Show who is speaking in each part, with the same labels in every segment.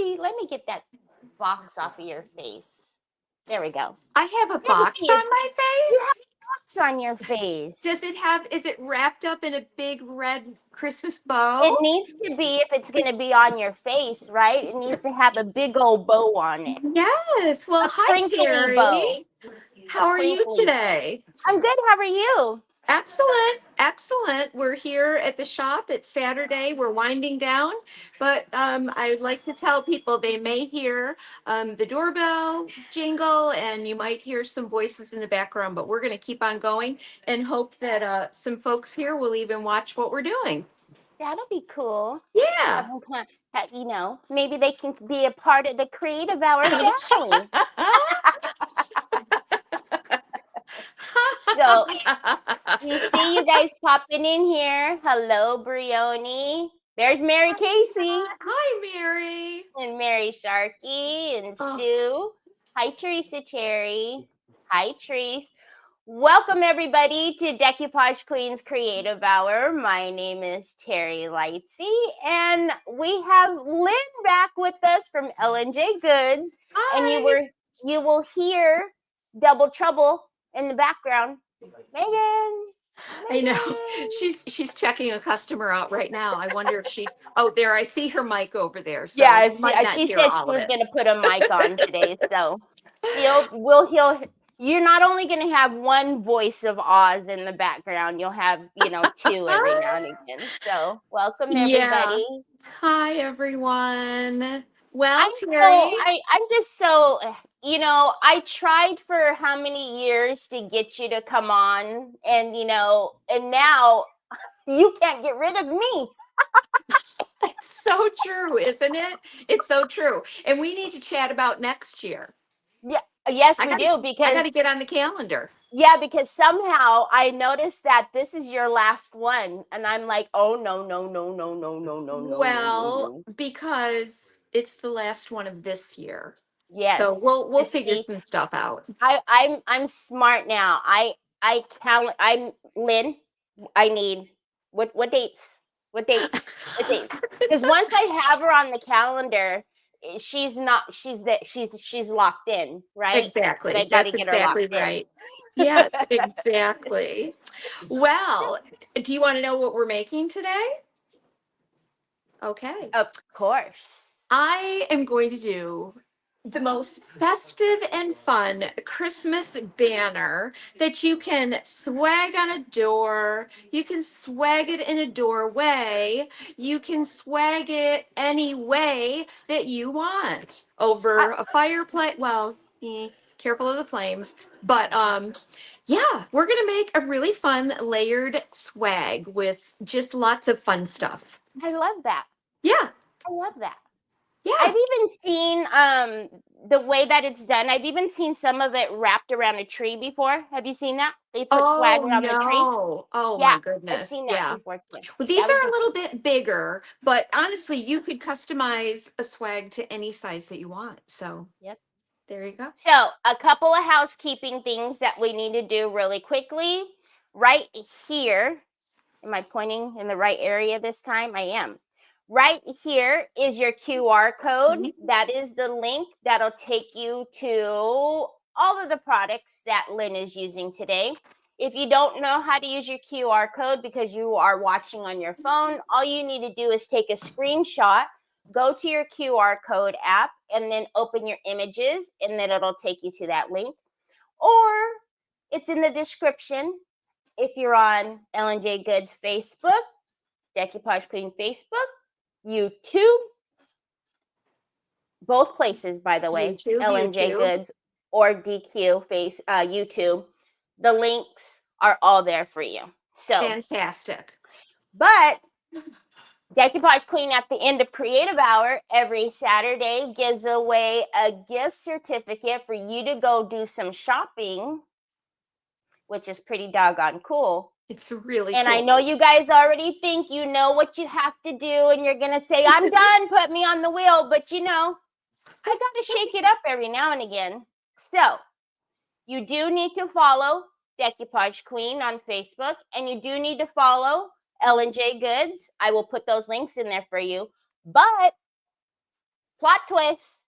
Speaker 1: pretty. Let me get that box off of your face. There we go.
Speaker 2: I have a box on my face.
Speaker 1: You have a box on your face.
Speaker 2: Is it wrapped up in a big red Christmas bow?
Speaker 1: It needs to be, if it's going to be on your face, right? It needs to have a big old bow on it.
Speaker 2: Yes. Well, hi, Teri.
Speaker 1: Bow.
Speaker 2: How are you today?
Speaker 1: I'm good. How are you?
Speaker 2: Excellent. Excellent. We're here at the shop. It's Saturday. We're winding down, but I'd like to tell people they may hear the doorbell jingle and you might hear some voices in the background, but we're going to keep on going and hope that some folks here will even watch what we're doing.
Speaker 1: That'll be cool.
Speaker 2: Yeah.
Speaker 1: You know, maybe they can be a part of the Creative Hour family. So we see you guys popping in here. Hello, Brioni. There's Mary Casey.
Speaker 2: Hi, Mary.
Speaker 1: And Mary Sharkey and Sue. Hi, Teresa Cherry. Hi, Treese. Welcome, everybody, to Decoupage Queen's Creative Hour. My name is Teri Lightsey, and we have Lynne back with us from Ellen J Goods.
Speaker 2: Hi.
Speaker 1: And you will hear Double Trouble in the background. Megan.
Speaker 2: I know she's checking a customer out right now. I wonder if there, I see her mic over there. So
Speaker 1: yes, she said she was going to put a mic on today. So you're not only going to have one voice of Oz in the background, you'll have, two every now and again. So welcome, everybody.
Speaker 2: Yeah. Hi, everyone. Well, Teri,
Speaker 1: I'm just so, I tried for how many years to get you to come on, and now you can't get rid of me.
Speaker 2: It's so true, isn't it? It's so true. And we need to chat about next year.
Speaker 1: Yeah. Yes, we do, because
Speaker 2: I got to get on the calendar.
Speaker 1: Yeah, because somehow I noticed that this is your last one, and I'm like, oh no.
Speaker 2: Well, because it's the last one of this year.
Speaker 1: Yes.
Speaker 2: So we'll figure some stuff out.
Speaker 1: I'm smart now. I'm Lynne. I need what dates? What dates? Because once I have her on the calendar, she's locked in, right?
Speaker 2: Exactly. That's exactly right. Yes, exactly. Well, do you want to know what we're making today? Okay.
Speaker 1: Of course.
Speaker 2: I am going to do the most festive and fun Christmas banner that you can swag on a door. You can swag it in a doorway. You can swag it any way that you want, over a fireplace. Well, careful of the flames. But yeah, we're going to make a really fun layered swag with just lots of fun stuff.
Speaker 1: I love that.
Speaker 2: Yeah.
Speaker 1: I love that.
Speaker 2: Yeah.
Speaker 1: I've even seen the way that it's done. I've even seen some of it wrapped around a tree before. Have you seen that? They put swag around the tree.
Speaker 2: Oh, my goodness.
Speaker 1: I've seen that before too.
Speaker 2: Well, these are a little bit bigger, but honestly, you could customize a swag to any size that you want. So,
Speaker 1: yep.
Speaker 2: There you go.
Speaker 1: So, a couple of housekeeping things that we need to do really quickly. Right here. Am I pointing in the right area this time? I am. Right here is your QR code. Mm-hmm. That is the link that'll take you to all of the products that Lynne is using today. If you don't know how to use your QR code because you are watching on your phone, all you need to do is take a screenshot, go to your QR code app, and then open your images, and then it'll take you to that link. Or it's in the description if you're on Ellen J Goods Facebook, Decoupage Queen Facebook, YouTube, both places, by the way, Ellen J Goods or DQ YouTube. The links are all there for you. So
Speaker 2: fantastic.
Speaker 1: But Decoupage Queen at the end of Creative Hour every Saturday gives away a gift certificate for you to go do some shopping, which is pretty doggone cool.
Speaker 2: It's really
Speaker 1: and
Speaker 2: cool.
Speaker 1: I know you guys already think you know what you have to do, and you're going to say, I'm done, put me on the wheel. But, I got to shake it up every now and again. So you do need to follow Decoupage Queen on Facebook, and you do need to follow Ellen J Goods. I will put those links in there for you. But plot twist.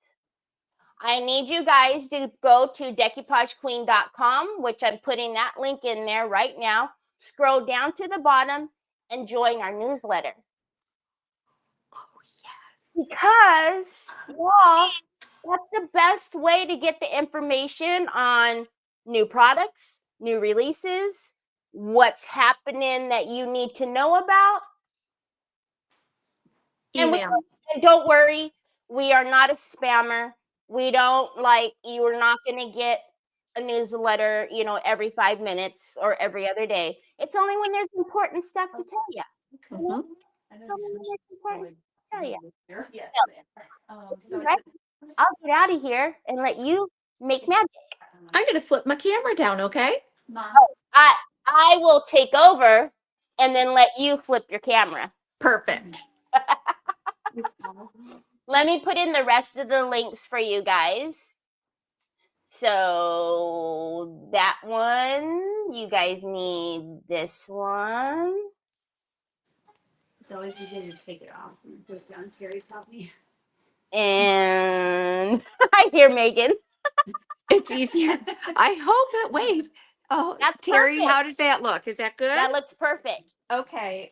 Speaker 1: I need you guys to go to decoupagequeen.com, which I'm putting that link in there right now. Scroll down to the bottom and join our newsletter.
Speaker 2: Oh, yes.
Speaker 1: Because, well, that's the best way to get the information on new products, new releases, what's happening that you need to know about.
Speaker 2: Email.
Speaker 1: And don't worry, we are not a spammer. We don't you are not going to get a newsletter, every 5 minutes or every other day. It's only when there's important stuff to tell you.
Speaker 2: Mm-hmm.
Speaker 1: It's only when there's important stuff to tell you.
Speaker 2: Yes.
Speaker 1: Right? I'll get out of here and let you make magic.
Speaker 2: I'm going to flip my camera down, okay?
Speaker 1: I will take over and then let you flip your camera.
Speaker 2: Perfect.
Speaker 1: Let me put in the rest of the links for you guys. So that one, you guys need this one.
Speaker 3: It's always easy to take it off and put it on. Teri taught me.
Speaker 1: And I hear Megan.
Speaker 2: It's easier. I hope it. Wait. Oh,
Speaker 1: That's
Speaker 2: Teri,
Speaker 1: perfect.
Speaker 2: how does that look? Is that good?
Speaker 1: That looks perfect.
Speaker 2: Okay.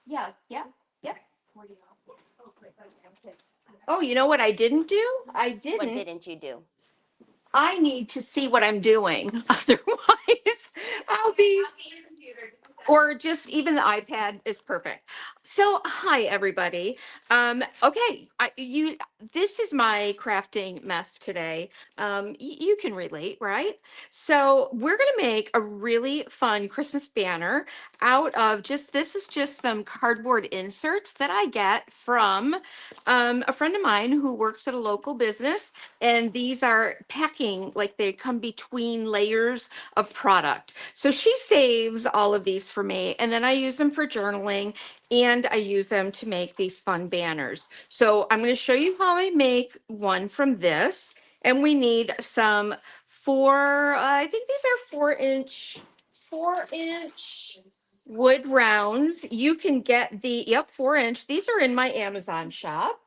Speaker 2: Yeah. Oh, you know what I didn't do?
Speaker 1: What didn't you do?
Speaker 2: I need to see what I'm doing. Otherwise, I'll be. Or just even the iPad is perfect. So, hi everybody. Okay, this is my crafting mess today. You can relate, right? So, we're going to make a really fun Christmas banner out of this is just some cardboard inserts that I get from a friend of mine who works at a local business, and these are packing, like they come between layers of product. So she saves all of these for me, and then I use them for journaling, and I use them to make these fun banners. So I'm going to show you how I make one from this, and we need some I think these are 4-inch wood rounds. You can get 4-inch. These are in my Amazon shop.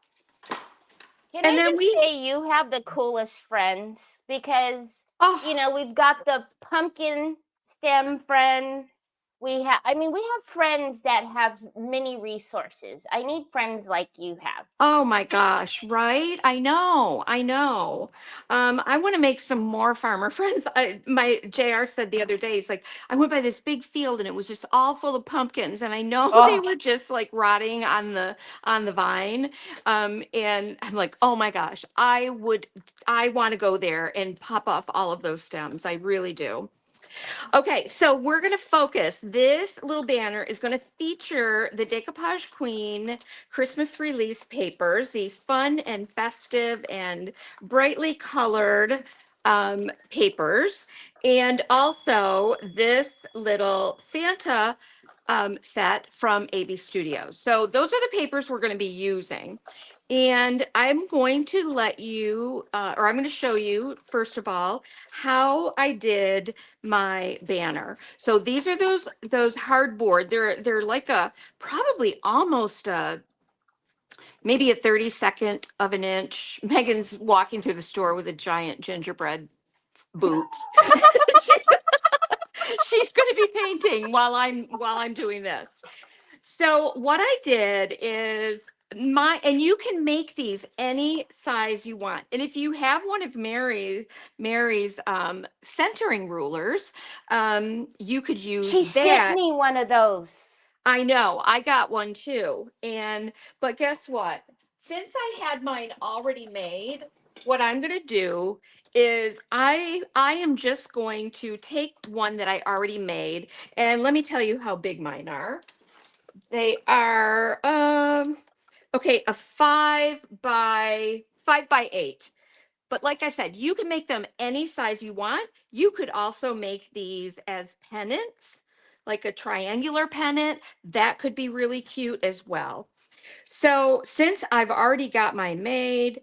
Speaker 1: Can
Speaker 2: And
Speaker 1: I
Speaker 2: then
Speaker 1: just say you have the coolest friends because we've got the pumpkin stem friend. We have friends that have many resources. I need friends like you have.
Speaker 2: Oh my gosh, right? I know. I want to make some more farmer friends. My JR said the other day, he's like, I went by this big field and it was just all full of pumpkins, and I know they were just like rotting on the vine. And I'm like, oh my gosh, I want to go there and pop off all of those stems. I really do. Okay, so we're going to focus. This little banner is going to feature the Decoupage Queen Christmas release papers, these fun and festive and brightly colored papers, and also this little Santa set from AB Studios. So those are the papers we're going to be using. And I'm going to I'm going to show you, first of all, how I did my banner. So these are those hardboard. They're like probably almost maybe a 32nd of an inch. Megan's walking through the store with a giant gingerbread boots. She's going to be painting while I'm doing this. So what I did is and you can make these any size you want. And if you have one of Mary's centering rulers, you could use
Speaker 1: She
Speaker 2: that.
Speaker 1: sent me one of those.
Speaker 2: I know, I got one too. But guess what? Since I had mine already made, what I'm going to do is I am just going to take one that I already made, and let me tell you how big mine are. They are okay, a 5 by 8. But like I said, you can make them any size you want. You could also make these as pennants, like a triangular pennant. That could be really cute as well. So since I've already got mine made,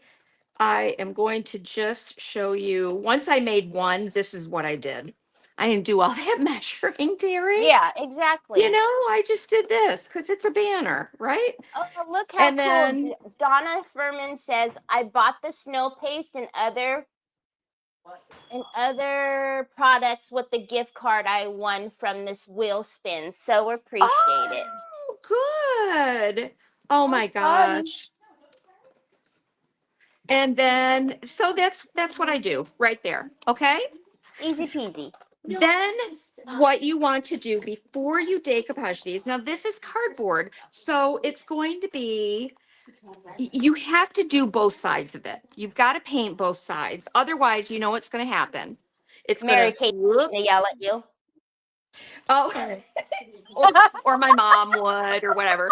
Speaker 2: I am going to just show you. Once I made one, this is what I did. I didn't do all that measuring, Terry.
Speaker 1: Yeah, exactly.
Speaker 2: You know, I just did this because it's a banner, right?
Speaker 1: Oh, look how
Speaker 2: And
Speaker 1: cool.
Speaker 2: then
Speaker 1: Donna Furman says, I bought the snow paste and other products with the gift card I won from this wheel spin. So appreciate it.
Speaker 2: oh, good. Oh my
Speaker 1: Fun.
Speaker 2: gosh. And then so that's what I do right there. Okay.
Speaker 1: Easy peasy.
Speaker 2: Then what you want to do before you decoupage these, now this is cardboard, so it's going to be, you have to do both sides of it. You've got to paint both sides. Otherwise, you know what's going to happen. It's going
Speaker 1: Mary
Speaker 2: to
Speaker 1: Kate
Speaker 2: look,
Speaker 1: gonna yell at you.
Speaker 2: oh, or my mom would or whatever.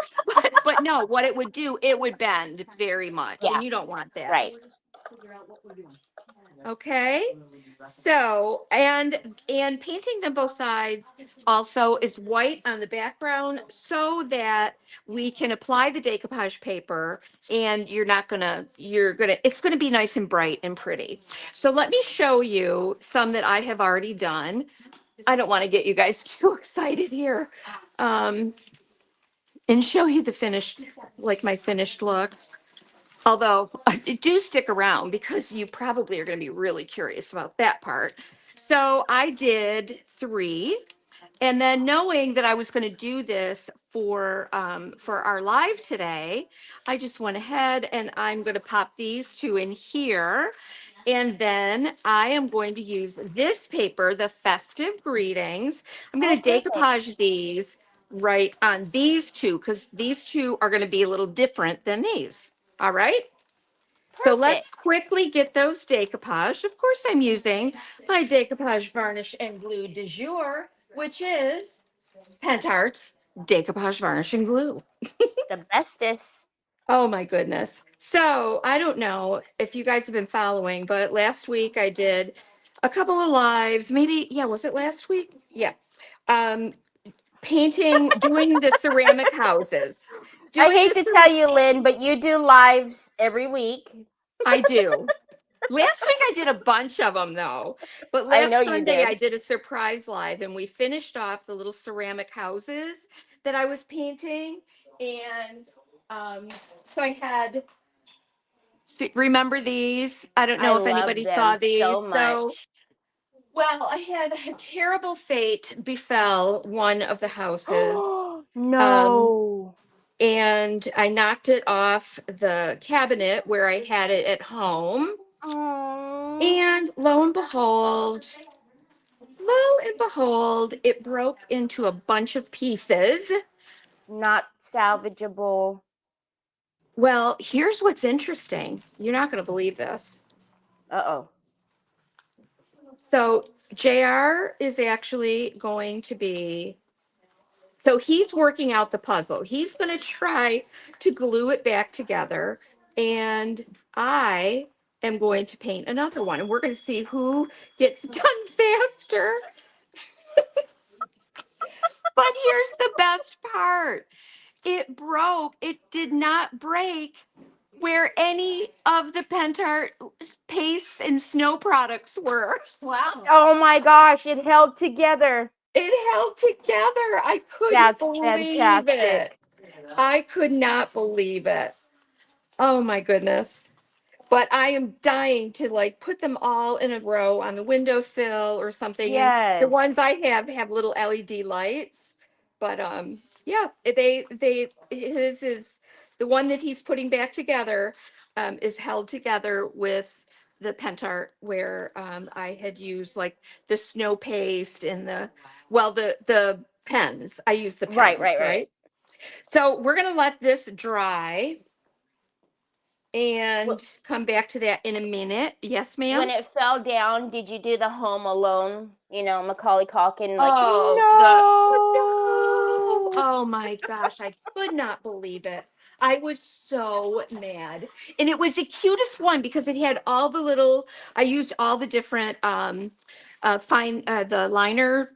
Speaker 2: But no, what it would do, it would bend very much,
Speaker 1: Yeah,
Speaker 2: and you don't want that.
Speaker 1: right.
Speaker 2: Okay. So, and painting them both sides also is white on the background so that we can apply the decoupage paper and it's gonna be nice and bright and pretty. So let me show you some that I have already done. I don't want to get you guys too excited here. And show you the finished, like my finished look. Although do stick around because you probably are going to be really curious about that part. So I did 3, and then knowing that I was going to do this for our live today, I just went ahead and I'm going to pop these 2 in here. And then I am going to use this paper, the Festive Greetings. I'm going
Speaker 1: Oh,
Speaker 2: to
Speaker 1: perfect.
Speaker 2: decoupage these right on these 2 because these 2 are going to be a little different than these. All right. So let's
Speaker 1: Perfect.
Speaker 2: quickly get those decoupaged. Of course, I'm using my decoupage varnish and glue du jour, which is Pentart's decoupage varnish and glue.
Speaker 1: The bestest.
Speaker 2: Oh my goodness. So I don't know if you guys have been following, but last week I did a couple of lives, maybe, yeah, was it last week? Yeah. Um, doing the ceramic houses.
Speaker 1: I
Speaker 2: Doing
Speaker 1: hate
Speaker 2: the
Speaker 1: to tell you, Lynn, but you do lives every week.
Speaker 2: I do. Last week I did a bunch of them though, but
Speaker 1: I know
Speaker 2: last
Speaker 1: you
Speaker 2: Sunday I
Speaker 1: did.
Speaker 2: did a surprise live and we finished off the little ceramic houses that I was painting. And so I had, remember these? I don't
Speaker 1: I
Speaker 2: know if
Speaker 1: love
Speaker 2: anybody
Speaker 1: them
Speaker 2: saw these.
Speaker 1: so
Speaker 2: So,
Speaker 1: much.
Speaker 2: well, I had a terrible fate befell one of the houses.
Speaker 1: Oh,
Speaker 2: Um,
Speaker 1: no.
Speaker 2: and I knocked it off the cabinet where I had it at home.
Speaker 1: Oh,
Speaker 2: And lo and behold, it broke into a bunch of pieces.
Speaker 1: not salvageable.
Speaker 2: Well, here's what's interesting. You're not going to believe this.
Speaker 1: Uh-oh.
Speaker 2: So, JR is actually going to be, so he's working out the puzzle. He's going to try to glue it back together. And I am going to paint another one. And we're going to see who gets done faster. But here's the best part. It broke. It did not break where any of the Pentart paste and snow products were.
Speaker 3: Wow.
Speaker 1: Oh my gosh, it held together.
Speaker 2: It held together. I couldn't
Speaker 1: That's
Speaker 2: believe it.
Speaker 1: fantastic.
Speaker 2: I could not believe it. Oh my goodness. But I am dying to like put them all in a row on the windowsill or something. And the ones I
Speaker 1: Yes.
Speaker 2: have little LED lights. But yeah, his is the one that he's putting back together is held together with the Pentart where I had used like the snow paste and the pens. I use the
Speaker 1: Right,
Speaker 2: pens,
Speaker 1: right, right.
Speaker 2: right? So we're gonna let this dry and come back to that in a minute. Yes, ma'am.
Speaker 1: When it fell down, did you do the Home Alone? You know, Macaulay Culkin, like,
Speaker 2: Oh,
Speaker 1: no.
Speaker 2: oh my gosh, I could not believe it. I was so mad. And it was the cutest one because it had all the little, I used all the different the liner,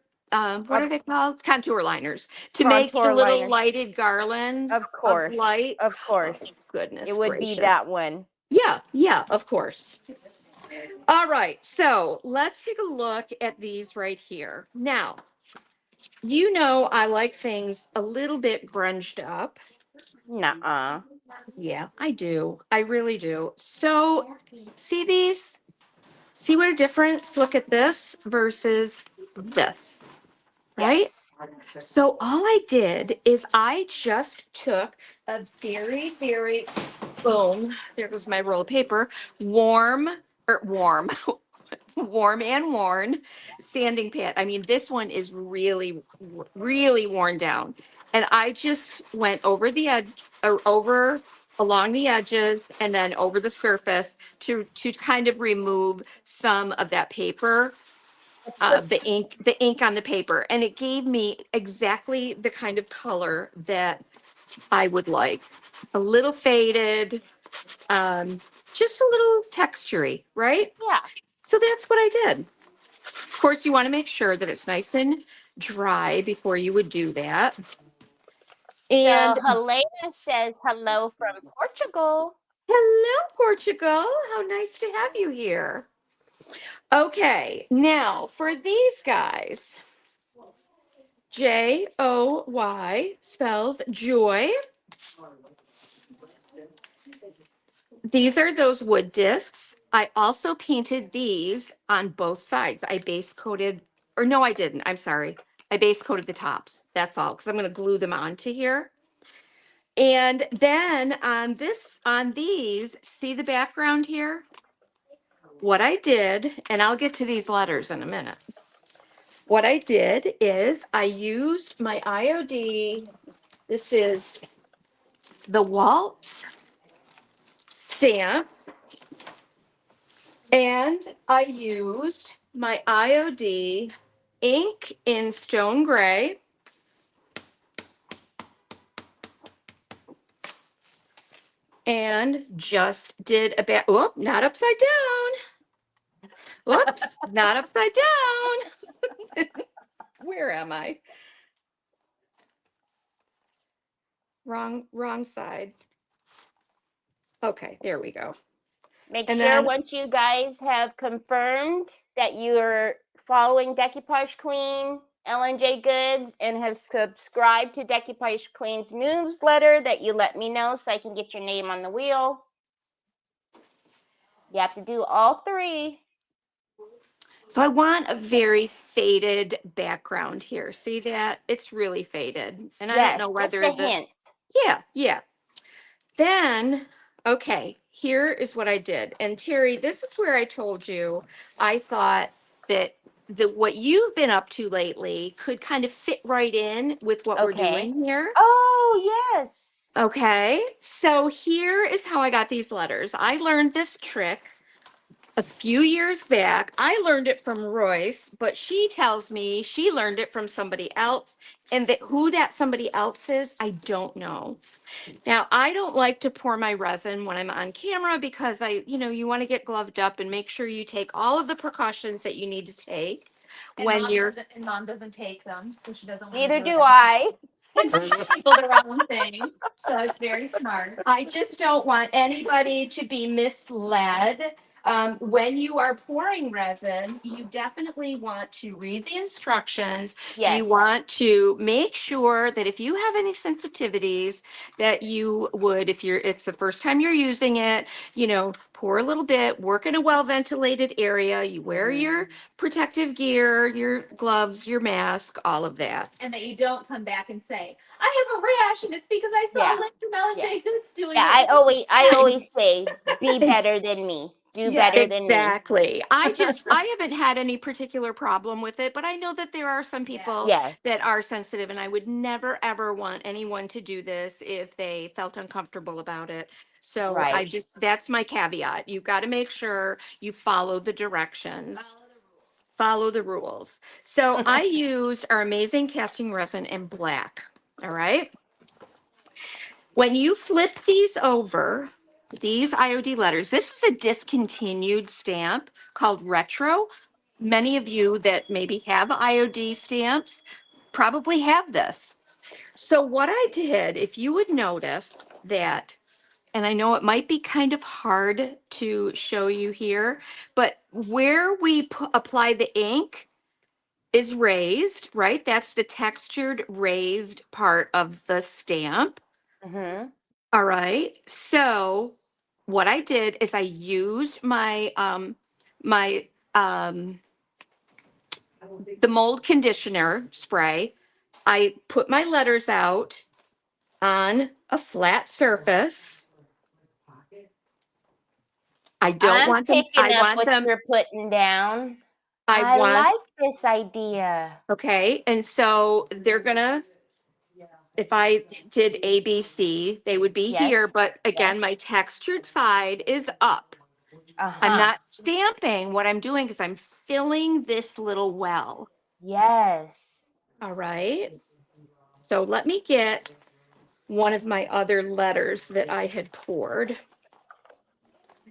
Speaker 2: what are
Speaker 1: Of
Speaker 2: they called? Contour liners to make the
Speaker 1: contour
Speaker 2: little
Speaker 1: liners.
Speaker 2: lighted garlands
Speaker 1: Of
Speaker 2: of
Speaker 1: course.
Speaker 2: lights.
Speaker 1: Of
Speaker 2: Oh,
Speaker 1: course.
Speaker 2: goodness
Speaker 1: It would be
Speaker 2: gracious.
Speaker 1: that one.
Speaker 2: Yeah, yeah, of course. All right, so let's take a look at these right here. Now, you know I like things a little bit grunged up.
Speaker 1: Nuh-uh.
Speaker 2: Yeah, I do. I really do. So, see these? See what a difference? Look at this versus this, right?
Speaker 1: Yes.
Speaker 2: So all I did is I just took a very, boom, there goes my roll of paper, warm, or warm, warm and worn sanding pad. I mean, this one is really worn down. And I just went over the edge, or over along the edges and then over the surface to kind of remove some of that paper, the ink on the paper, and it gave me exactly the kind of color that I would like. A little faded, just a little textury, right?
Speaker 1: Yeah.
Speaker 2: So that's what I did. Of course, you want to make sure that it's nice and dry before you would do that.
Speaker 1: So
Speaker 2: And
Speaker 1: Helena says hello from Portugal.
Speaker 2: hello, Portugal. How nice to have you here. Okay, now for these guys, Joy spells joy. These are those wood discs. I also painted these on both sides. I base coated, or no, I didn't. I'm sorry. I base coated the tops. That's all, because I'm going to glue them onto here. And then on these, see the background here? What I did, and I'll get to these letters in a minute. What I did is I used my IOD. This is the Waltz stamp. And I used my IOD ink in stone gray. And just did a bit. Whoop, not upside down. Whoops, not upside down. Where am I? Wrong side. Okay, there we go.
Speaker 1: Make
Speaker 2: And
Speaker 1: sure
Speaker 2: then
Speaker 1: once you guys have confirmed that you're following Decoupage Queen, Ellen J Goods, and have subscribed to Decoupage Queen's newsletter, that you let me know so I can get your name on the wheel. You have to do all three.
Speaker 2: so I want a very faded background here. See that? It's really faded. And I don't
Speaker 1: Yes,
Speaker 2: know
Speaker 1: just
Speaker 2: whether
Speaker 1: a
Speaker 2: the
Speaker 1: hint.
Speaker 2: yeah. Then, okay, here is what I did. And Teri, this is where I told you I thought that what you've been up to lately could kind of fit right in with what we're
Speaker 1: Okay.
Speaker 2: doing here.
Speaker 1: Oh, yes.
Speaker 2: Okay, so here is how I got these letters. I learned this trick a few years back. I learned it from Royce, but she tells me she learned it from somebody else, and that who that somebody else is, I don't know. Now, I don't like to pour my resin when I'm on camera because you want to get gloved up and make sure you take all of the precautions that you need to take when you're.
Speaker 3: And mom doesn't take them, so she doesn't.
Speaker 1: Neither do I.
Speaker 3: And people the wrong thing. So it's very smart.
Speaker 2: I just don't want anybody to be misled. When you are pouring resin, you definitely want to read the instructions.
Speaker 1: Yes.
Speaker 2: You want to make sure that if you have any sensitivities, that you would, if it's the first time you're using it, pour a little bit, work in a well ventilated area. You wear your protective gear, your gloves, your mask, all of that.
Speaker 3: And that you don't come back and say, I have a rash and it's because I saw
Speaker 1: Yeah.
Speaker 3: Lynne from Ellen J Goods doing
Speaker 1: Yeah,
Speaker 3: it.
Speaker 1: I always say, be better than me. Do better than me.
Speaker 2: Exactly. I haven't had any particular problem with it, but I know that there are some people
Speaker 1: Yes.
Speaker 2: that are sensitive, and I would never ever want anyone to do this if they felt uncomfortable about it. So
Speaker 1: Right.
Speaker 2: that's my caveat. You've got to make sure you follow the directions. Follow the rules. So I used our amazing casting resin in black. All right. When you flip these over, these IOD letters, this is a discontinued stamp called Retro. Many of you that maybe have IOD stamps probably have this. So what I did, if you would notice that and I know it might be kind of hard to show you here, but where we apply the ink is raised, right? That's the textured raised part of the stamp.
Speaker 1: Mm-hmm.
Speaker 2: All right. So what I did is I used my my the mold conditioner spray. I put my letters out on a flat surface. I don't
Speaker 1: I'm
Speaker 2: want them,
Speaker 1: picking up what
Speaker 2: them,
Speaker 1: you're putting down.
Speaker 2: I
Speaker 1: I
Speaker 2: want,
Speaker 1: like this idea.
Speaker 2: okay. And so they're gonna, if I did A, B, C, they would be
Speaker 1: Yes.
Speaker 2: here. But again,
Speaker 1: Yes.
Speaker 2: my textured side is up. I'm
Speaker 1: Uh-huh.
Speaker 2: not stamping. What I'm doing is I'm filling this little well.
Speaker 1: Yes.
Speaker 2: All right. So let me get one of my other letters that I had poured.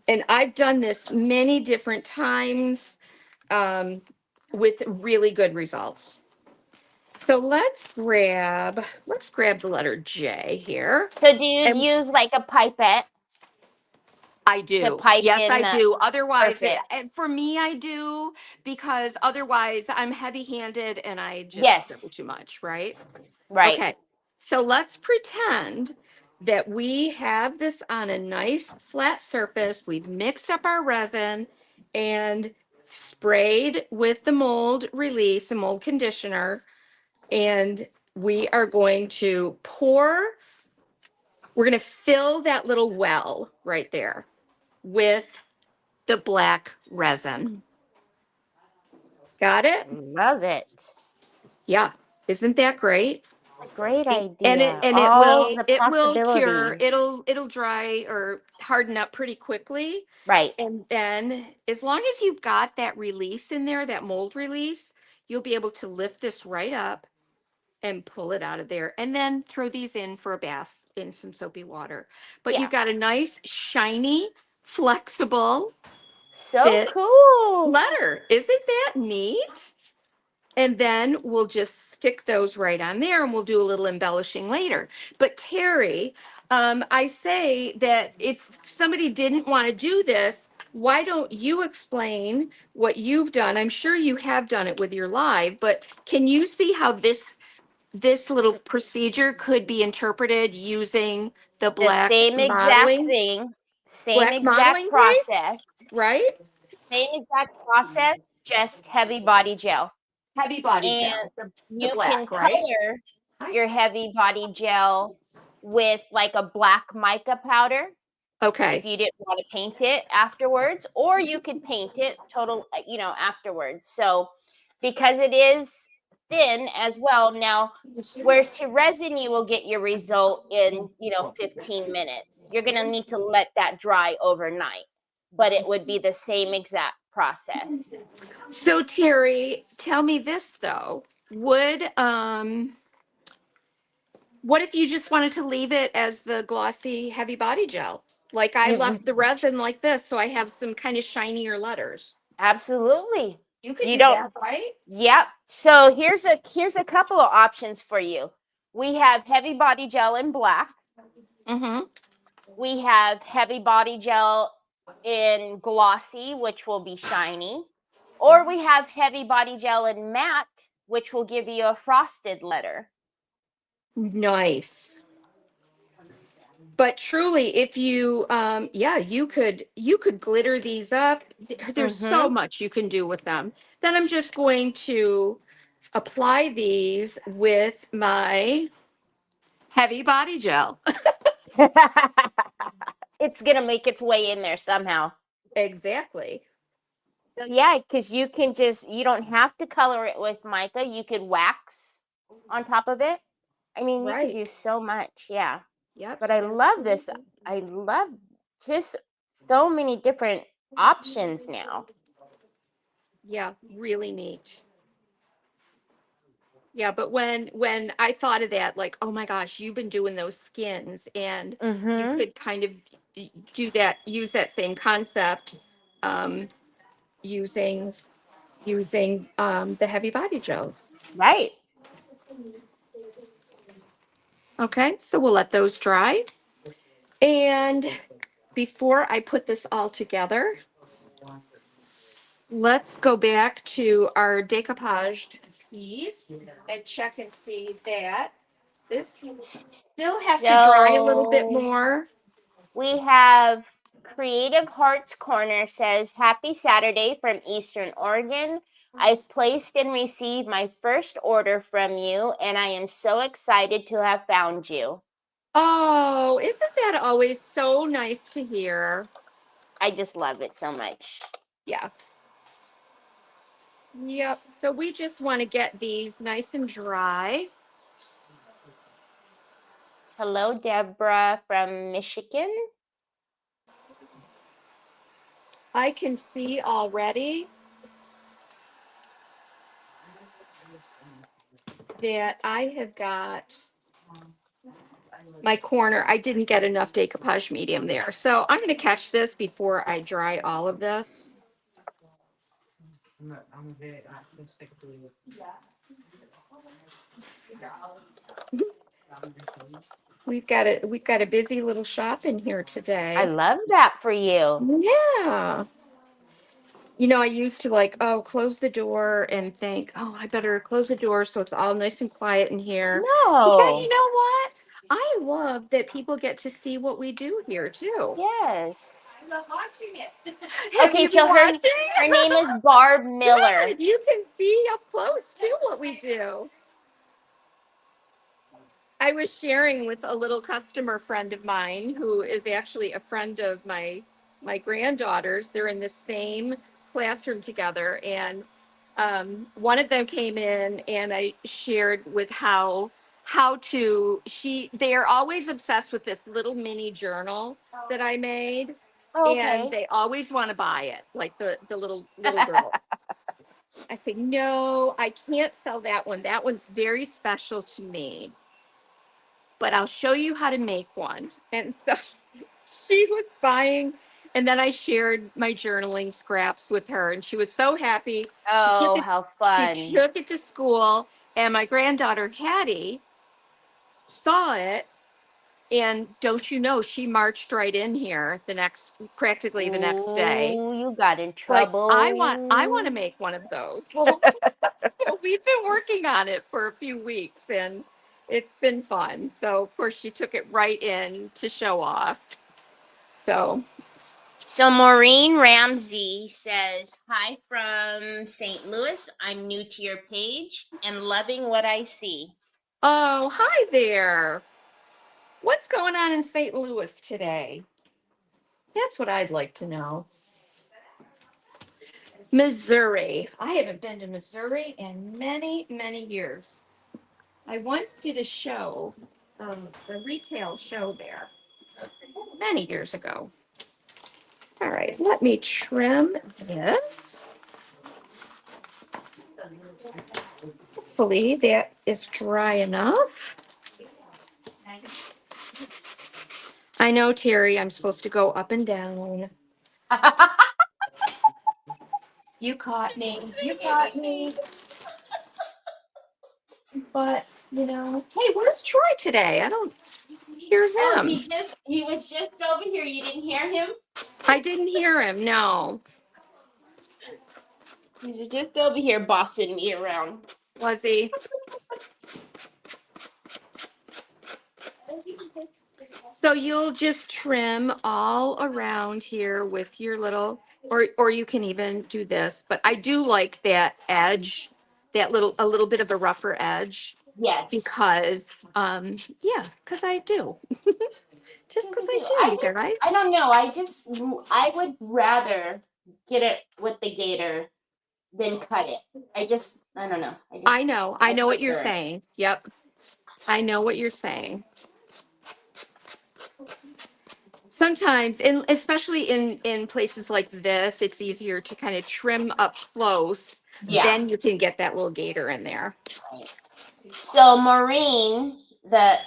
Speaker 2: And I've done this many different times with really good results. So let's grab the letter J here.
Speaker 1: So do you
Speaker 2: And
Speaker 1: use like a pipette
Speaker 2: I
Speaker 1: to
Speaker 2: do.
Speaker 1: pipe
Speaker 2: Yes,
Speaker 1: in
Speaker 2: I
Speaker 1: the
Speaker 2: do. Otherwise,
Speaker 1: perfect?
Speaker 2: and for me, I do, because otherwise I'm heavy handed and I just scribble
Speaker 1: Yes.
Speaker 2: too much, right?
Speaker 1: Right.
Speaker 2: Okay. So let's pretend that we have this on a nice flat surface. We've mixed up our resin and sprayed with the mold release and mold conditioner. And we are going to we're going to fill that little well right there with the black resin. Got it?
Speaker 1: Love it.
Speaker 2: Yeah. Isn't that great?
Speaker 1: A great
Speaker 2: And
Speaker 1: idea.
Speaker 2: it
Speaker 1: All
Speaker 2: will
Speaker 1: the
Speaker 2: cure.
Speaker 1: possibilities.
Speaker 2: It'll dry or harden up pretty quickly.
Speaker 1: Right.
Speaker 2: And then as long as you've got that release in there, that mold release, you'll be able to lift this right up and pull it out of there, and then throw these in for a bath in some soapy water. But
Speaker 1: Yeah.
Speaker 2: you've got a nice, shiny, flexible
Speaker 1: So
Speaker 2: fit
Speaker 1: cool.
Speaker 2: letter. Isn't that neat? And then we'll just stick those right on there and we'll do a little embellishing later. But Teri, I say that if somebody didn't want to do this, why don't you explain what you've done? I'm sure you have done it with your live, but can you see how this little
Speaker 1: S-
Speaker 2: procedure could be interpreted using the
Speaker 1: The same exact thing, same
Speaker 2: black
Speaker 1: exact
Speaker 2: modeling paste,
Speaker 1: process,
Speaker 2: right?
Speaker 1: same exact process, just heavy body gel.
Speaker 2: Heavy body
Speaker 1: And
Speaker 2: gel, the
Speaker 1: you can
Speaker 2: black, right?
Speaker 1: color your heavy body gel with like a black mica powder if
Speaker 2: Okay.
Speaker 1: you didn't want to paint it afterwards, or you could paint it afterwards. So because it is thin as well, now whereas to resin you will get your result in 15 minutes. You're going to need to let that dry overnight, but it would be the same exact process.
Speaker 2: So Teri, tell me this though. What if you just wanted to leave it as the glossy heavy body gel? Like I
Speaker 1: You
Speaker 2: left the resin like this, so I have some kind of shinier letters.
Speaker 1: absolutely.
Speaker 2: You could
Speaker 1: You
Speaker 2: do
Speaker 1: don't.
Speaker 2: that, right?
Speaker 1: Yep. So here's a couple of options for you. We have heavy body gel in black.
Speaker 2: Mm-hmm.
Speaker 1: We have heavy body gel in glossy, which will be shiny. Or we have heavy body gel in matte, which will give you a frosted letter.
Speaker 2: Nice. But truly, if you you could glitter these up. There's so
Speaker 1: Mm-hmm.
Speaker 2: much you can do with them. Then I'm just going to apply these with my heavy body gel.
Speaker 1: It's going to make its way in there somehow.
Speaker 2: Exactly.
Speaker 1: So yeah, because you don't have to color it with mica. You could wax on top of it. I mean, you could
Speaker 2: Right.
Speaker 1: do so much. Yeah.
Speaker 2: Yep.
Speaker 1: But I love this. I love just so many different options now.
Speaker 2: Yeah, really neat. Yeah, but when I thought of that, like, oh my gosh, you've been doing those skins, and you
Speaker 1: Mm-hmm.
Speaker 2: could kind of use that same concept, um, using the heavy body gels.
Speaker 1: Right.
Speaker 2: Okay, so we'll let those dry. And before I put this all together, let's go back to our decoupaged piece and check and see that this still has to dry a little bit
Speaker 1: So
Speaker 2: more.
Speaker 1: we have Creative Hearts Corner says, Happy Saturday from Eastern Oregon. I've placed and received my first order from you, and I am so excited to have found you.
Speaker 2: Oh, isn't that always so nice to hear?
Speaker 1: I just love it so much.
Speaker 2: Yeah. Yep. So we just want to get these nice and dry.
Speaker 1: Hello, Deborah from Michigan.
Speaker 2: I can see already that I have got my corner. I didn't get enough decoupage medium there. So I'm going to catch this before I dry all of this. We've got a busy little shop in here today.
Speaker 1: I love that for you.
Speaker 2: Yeah. You know, I used to like, oh, close the door and think, oh, I better close the door so it's all nice and quiet in here. Yeah, you
Speaker 1: No.
Speaker 2: know what? I love that people get to see what we do here too.
Speaker 1: Yes.
Speaker 3: I love watching it.
Speaker 2: Have
Speaker 1: Okay,
Speaker 2: you
Speaker 1: so
Speaker 2: been watching?
Speaker 1: her name is Barb Miller.
Speaker 2: Good. You can see up close too what we do. I was sharing with a little customer friend of mine who is actually a friend of my granddaughters. They're in the same classroom together, and one of them came in, and I shared with how to they are always obsessed with this little mini journal that I made,
Speaker 1: Oh,
Speaker 2: and
Speaker 1: okay.
Speaker 2: they always want to buy it, like the little girls. I say, no, I can't sell that one. That one's very special to me, but I'll show you how to make one. And so she was buying, and then I shared my journaling scraps with her, and she was so happy.
Speaker 1: Oh, how
Speaker 2: She
Speaker 1: fun.
Speaker 2: took it to school, and my granddaughter Hattie saw it. And don't you know, she marched right in here practically the next day.
Speaker 1: Ooh, you got in
Speaker 2: It's like, I want
Speaker 1: trouble.
Speaker 2: to make one of those. So we've been working on it for a few weeks, and it's been fun. So of course she took it right in to show off. So
Speaker 1: So Maureen Ramsey says, Hi from St. Louis. I'm new to your page and loving what I see.
Speaker 2: oh, hi there. What's going on in St. Louis today? That's what I'd like to know. Missouri. I haven't been to Missouri in many, many years. I once did a show, a retail show there many years ago. All right, let me trim this. Hopefully that is dry enough. I know, Terry, I'm supposed to go up and down. You caught me. You caught me. But, you know, hey, where's Troy today? I don't hear
Speaker 1: Oh,
Speaker 2: him.
Speaker 1: he was just over here. You didn't hear him?
Speaker 2: I didn't hear him, no.
Speaker 1: He's just over here bossing me around.
Speaker 2: Was he? So you'll just trim all around here with your little, or you can even do this, but I do like that edge, a little bit of a rougher edge,
Speaker 1: Yes.
Speaker 2: because, yeah, because I do. Just because I do, you guys.
Speaker 1: I don't know. I would rather get it with the gator than cut it. I don't know.
Speaker 2: I know what you're
Speaker 1: prefer it.
Speaker 2: saying. Yep. I know what you're saying. Sometimes, especially in places like this, it's easier to kind of trim up close.
Speaker 1: Yeah.
Speaker 2: Then you can get that little gator in there.
Speaker 1: So Maureen, the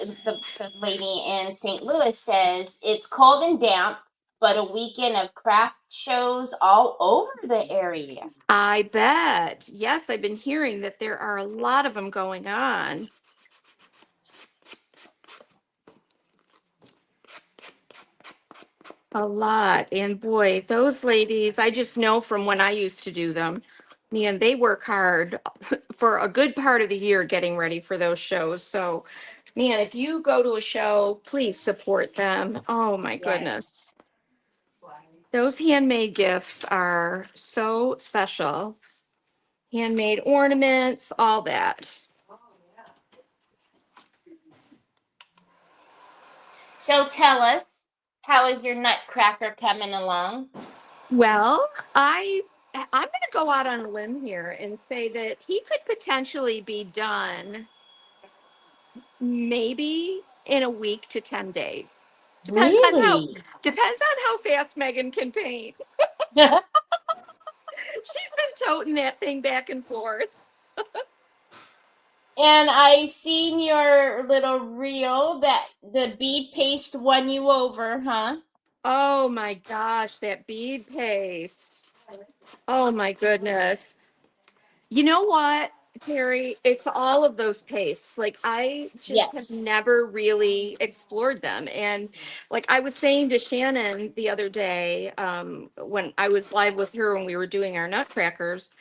Speaker 1: lady in St. Louis, says it's cold and damp, but a weekend of craft shows all over the area.
Speaker 2: I bet. Yes, I've been hearing that there are a lot of them going on. A lot. And boy, those ladies, I just know from when I used to do them, man, they work hard for a good part of the year getting ready for those shows. So, man, if you go to a show, please support them. Oh my goodness.
Speaker 1: Yes.
Speaker 2: Those handmade gifts are so special. Handmade ornaments, all that.
Speaker 1: So tell us, how is your nutcracker coming along?
Speaker 2: Well, I'm going to go out on a limb here and say that he could potentially be done maybe in a week to 10 days.
Speaker 1: Really?
Speaker 2: Depends on how fast Megan can paint. She's been toting that thing back and forth.
Speaker 1: And I seen your little reel that the bead paste won you over, huh?
Speaker 2: Oh my gosh, that bead paste. Oh my goodness. You know what, Terry? It's all of those pastes. Like I just have
Speaker 1: Yes.
Speaker 2: never really explored them. And like I was saying to Shannon the other day, when I was live with her when we were doing our nutcrackers,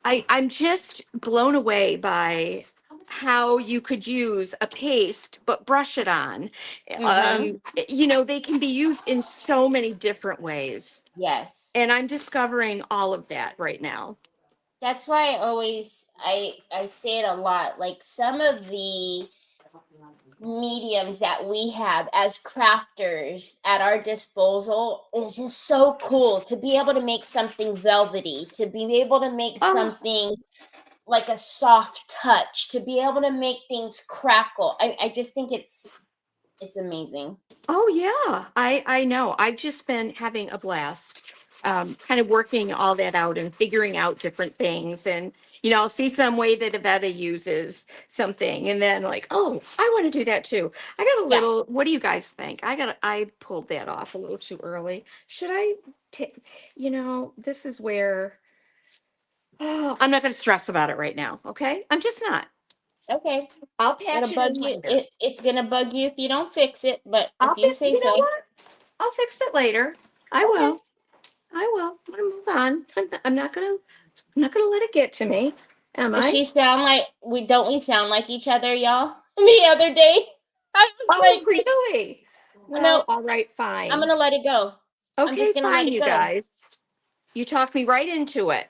Speaker 2: I'm just blown away by how you could use a paste but brush it on.
Speaker 1: Mm-hmm.
Speaker 2: They can be used in so many different ways.
Speaker 1: Yes.
Speaker 2: And I'm discovering all of that right now.
Speaker 1: That's why I say it a lot. Like some of the mediums that we have as crafters at our disposal is just so cool to be able to make something velvety, to be able to make
Speaker 2: Oh,
Speaker 1: something like a soft touch, to be able to make things crackle. I just think it's amazing.
Speaker 2: oh yeah, I know. I've just been having a blast, kind of working all that out and figuring out different things. And I'll see some way that Avetta uses something, and then like, oh, I want to do that too. I got a
Speaker 1: Yeah.
Speaker 2: little. What do you guys think? I pulled that off a little too early. Should I? This is where. Oh, I'm not going to stress about it right now. Okay, I'm just not.
Speaker 1: Okay.
Speaker 2: I'll patch
Speaker 1: It'll
Speaker 2: it
Speaker 1: bug
Speaker 2: in
Speaker 1: you.
Speaker 2: later.
Speaker 1: It's gonna bug you if you don't fix it, but if
Speaker 2: I'll
Speaker 1: you
Speaker 2: fix.
Speaker 1: say
Speaker 2: You know
Speaker 1: so.
Speaker 2: what? I'll fix it later. I
Speaker 1: Okay.
Speaker 2: will. I will. I'm gonna move on. I'm not gonna let it get to me. Am
Speaker 1: Does
Speaker 2: I?
Speaker 1: she sound like we sound like each other, y'all? The other day, I was
Speaker 2: Oh,
Speaker 1: like,
Speaker 2: really? Well,
Speaker 1: no,
Speaker 2: all right,
Speaker 1: I'm
Speaker 2: fine.
Speaker 1: gonna let it go. I'm
Speaker 2: Okay,
Speaker 1: just gonna let
Speaker 2: fine,
Speaker 1: it
Speaker 2: you
Speaker 1: go.
Speaker 2: guys. You talked me right into it.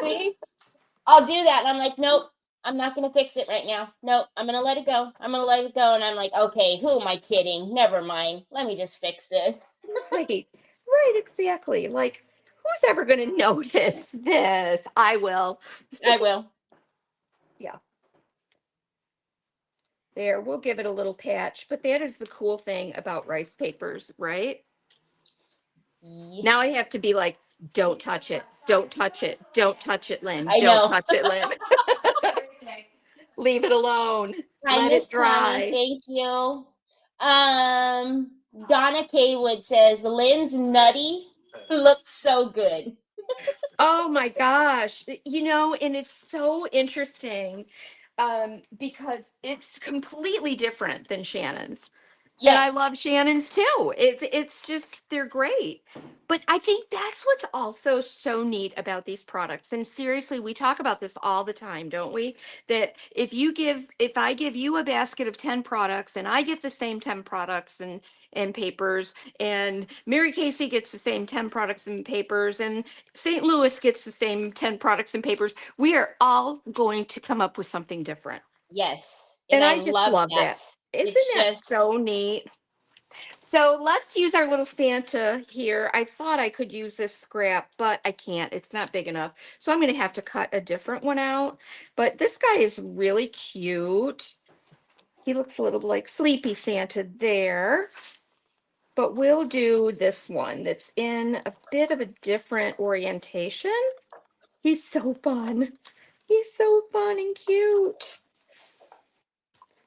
Speaker 1: See? I'll do that. And I'm like, nope, I'm not gonna fix it right now. Nope, I'm gonna let it go. I'm gonna let it go. And I'm like, okay, who am I kidding? Never mind. Let me just fix this.
Speaker 2: Right, right, exactly. Like, who's ever gonna notice this? I will.
Speaker 1: I will.
Speaker 2: Yeah, there. We'll give it a little patch. But that is the cool thing about rice papers, right?
Speaker 1: Yeah,
Speaker 2: Now I have to be like, don't touch it. Don't touch it. Don't touch it, Lynn.
Speaker 1: I
Speaker 2: Don't
Speaker 1: know.
Speaker 2: touch it, Lynn. Leave it alone.
Speaker 1: Hi,
Speaker 2: Let
Speaker 1: Miss
Speaker 2: it
Speaker 1: Connie.
Speaker 2: dry.
Speaker 1: Thank you. Um, Donna Kaywood says Lynn's nutty looks so good.
Speaker 2: Oh my gosh. And it's so interesting, because it's completely different than Shannon's. And I
Speaker 1: Yes.
Speaker 2: love Shannon's too. It's just they're great. But I think that's what's also so neat about these products. And seriously, we talk about this all the time, don't we? That if I give you a basket of 10 products and I get the same 10 products and papers, and Mary Casey gets the same 10 products and papers, and St. Louis gets the same 10 products and papers, we are all going to come up with something different.
Speaker 1: Yes. And
Speaker 2: And
Speaker 1: I
Speaker 2: I just
Speaker 1: love
Speaker 2: love
Speaker 1: that.
Speaker 2: that. Isn't
Speaker 1: It's
Speaker 2: that
Speaker 1: just,
Speaker 2: so neat? So let's use our little Santa here. I thought I could use this scrap, but I can't. It's not big enough. So I'm going to have to cut a different one out. But this guy is really cute. He looks a little like Sleepy Santa there. But we'll do this one that's in a bit of a different orientation. He's so fun. He's so fun and cute.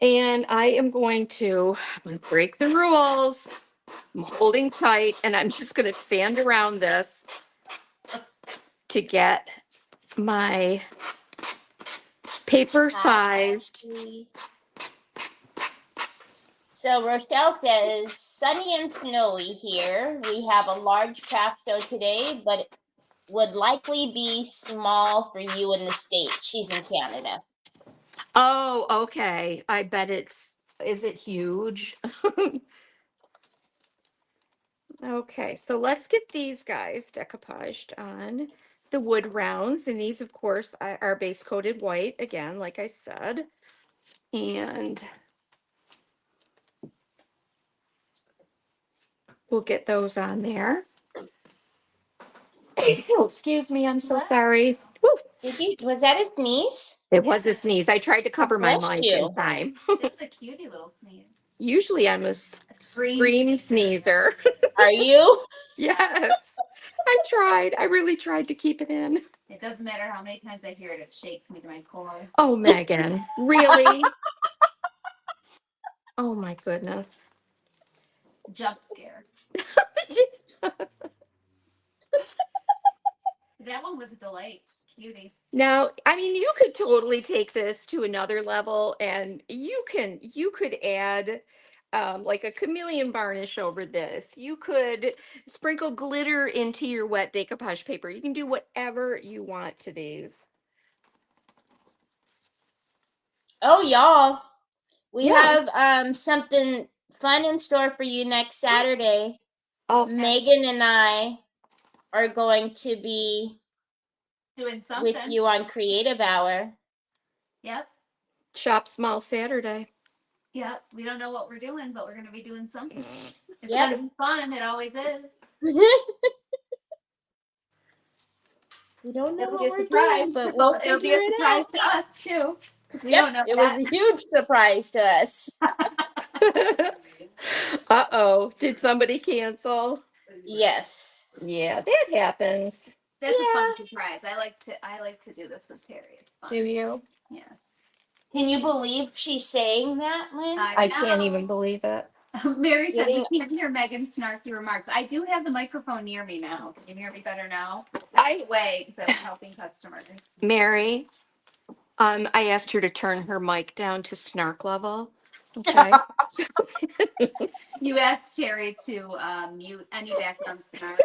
Speaker 2: And I'm going to break the rules. I'm holding tight and I'm just going to sand around this to get my paper sized.
Speaker 1: So Rochelle says, sunny and snowy here. We have a large craft show today, but it would likely be small for you in the States. She's in Canada.
Speaker 2: Oh, okay. I bet is it huge? Okay, so let's get these guys decoupaged on the wood rounds. And these, of course, are base coated white, again, like I said. And we'll get those on there. Oh, excuse me, I'm so
Speaker 3: What?
Speaker 2: sorry. Woo.
Speaker 1: Was that a sneeze?
Speaker 2: It was a sneeze. I tried to cover my
Speaker 1: Bless
Speaker 2: mic
Speaker 1: you.
Speaker 2: in time.
Speaker 3: It's a cutie little sneeze.
Speaker 2: Usually I'm a scream sneezer.
Speaker 1: Are you?
Speaker 2: Yes. I really tried to keep it in.
Speaker 3: It doesn't matter how many times I hear it, it shakes me to my core.
Speaker 2: Oh, Megan, really? Oh my goodness.
Speaker 3: Jump scare. That one was a delight. Cutie.
Speaker 2: Now, I mean, you could totally take this to another level, and you could add like a chameleon varnish over this. You could sprinkle glitter into your wet decoupage paper. You can do whatever you want to these.
Speaker 1: Oh, y'all. We
Speaker 2: Yeah.
Speaker 1: have something fun in store for you next Saturday.
Speaker 2: Oh,
Speaker 1: Megan and I are going to be
Speaker 3: Doing something.
Speaker 1: with you on Creative Hour.
Speaker 3: Yep.
Speaker 2: Shop Small Saturday.
Speaker 3: Yep. We don't know what we're doing, but we're going to be doing something. It's
Speaker 1: Yep.
Speaker 3: going to be fun. It always is.
Speaker 1: We don't know
Speaker 3: It'll
Speaker 1: what
Speaker 3: be a
Speaker 1: we're
Speaker 3: surprise.
Speaker 1: doing, but
Speaker 3: Well,
Speaker 1: we'll
Speaker 3: it'll be
Speaker 1: figure
Speaker 3: a
Speaker 1: it
Speaker 3: surprise
Speaker 1: out.
Speaker 3: to us, too. Because we
Speaker 1: Yep,
Speaker 3: don't know
Speaker 1: it
Speaker 3: that.
Speaker 1: was a huge surprise to us.
Speaker 2: Uh-oh, did somebody cancel?
Speaker 1: Yes.
Speaker 2: Yeah, that happens.
Speaker 3: That's a
Speaker 1: Yeah.
Speaker 3: fun surprise. I like to do this with Teri. It's fun.
Speaker 2: Do you?
Speaker 3: Yes.
Speaker 1: Can you believe she's saying that, Lynn?
Speaker 2: I can't even believe it.
Speaker 3: Mary said
Speaker 1: Getting-
Speaker 3: we can't hear Megan's snarky remarks. I do have the microphone near me now. Can you hear me better now?
Speaker 2: I
Speaker 3: Way because I'm helping customers.
Speaker 2: Mary, I asked her to turn her mic down to snark level. Okay.
Speaker 3: You asked Teri to mute any background snark.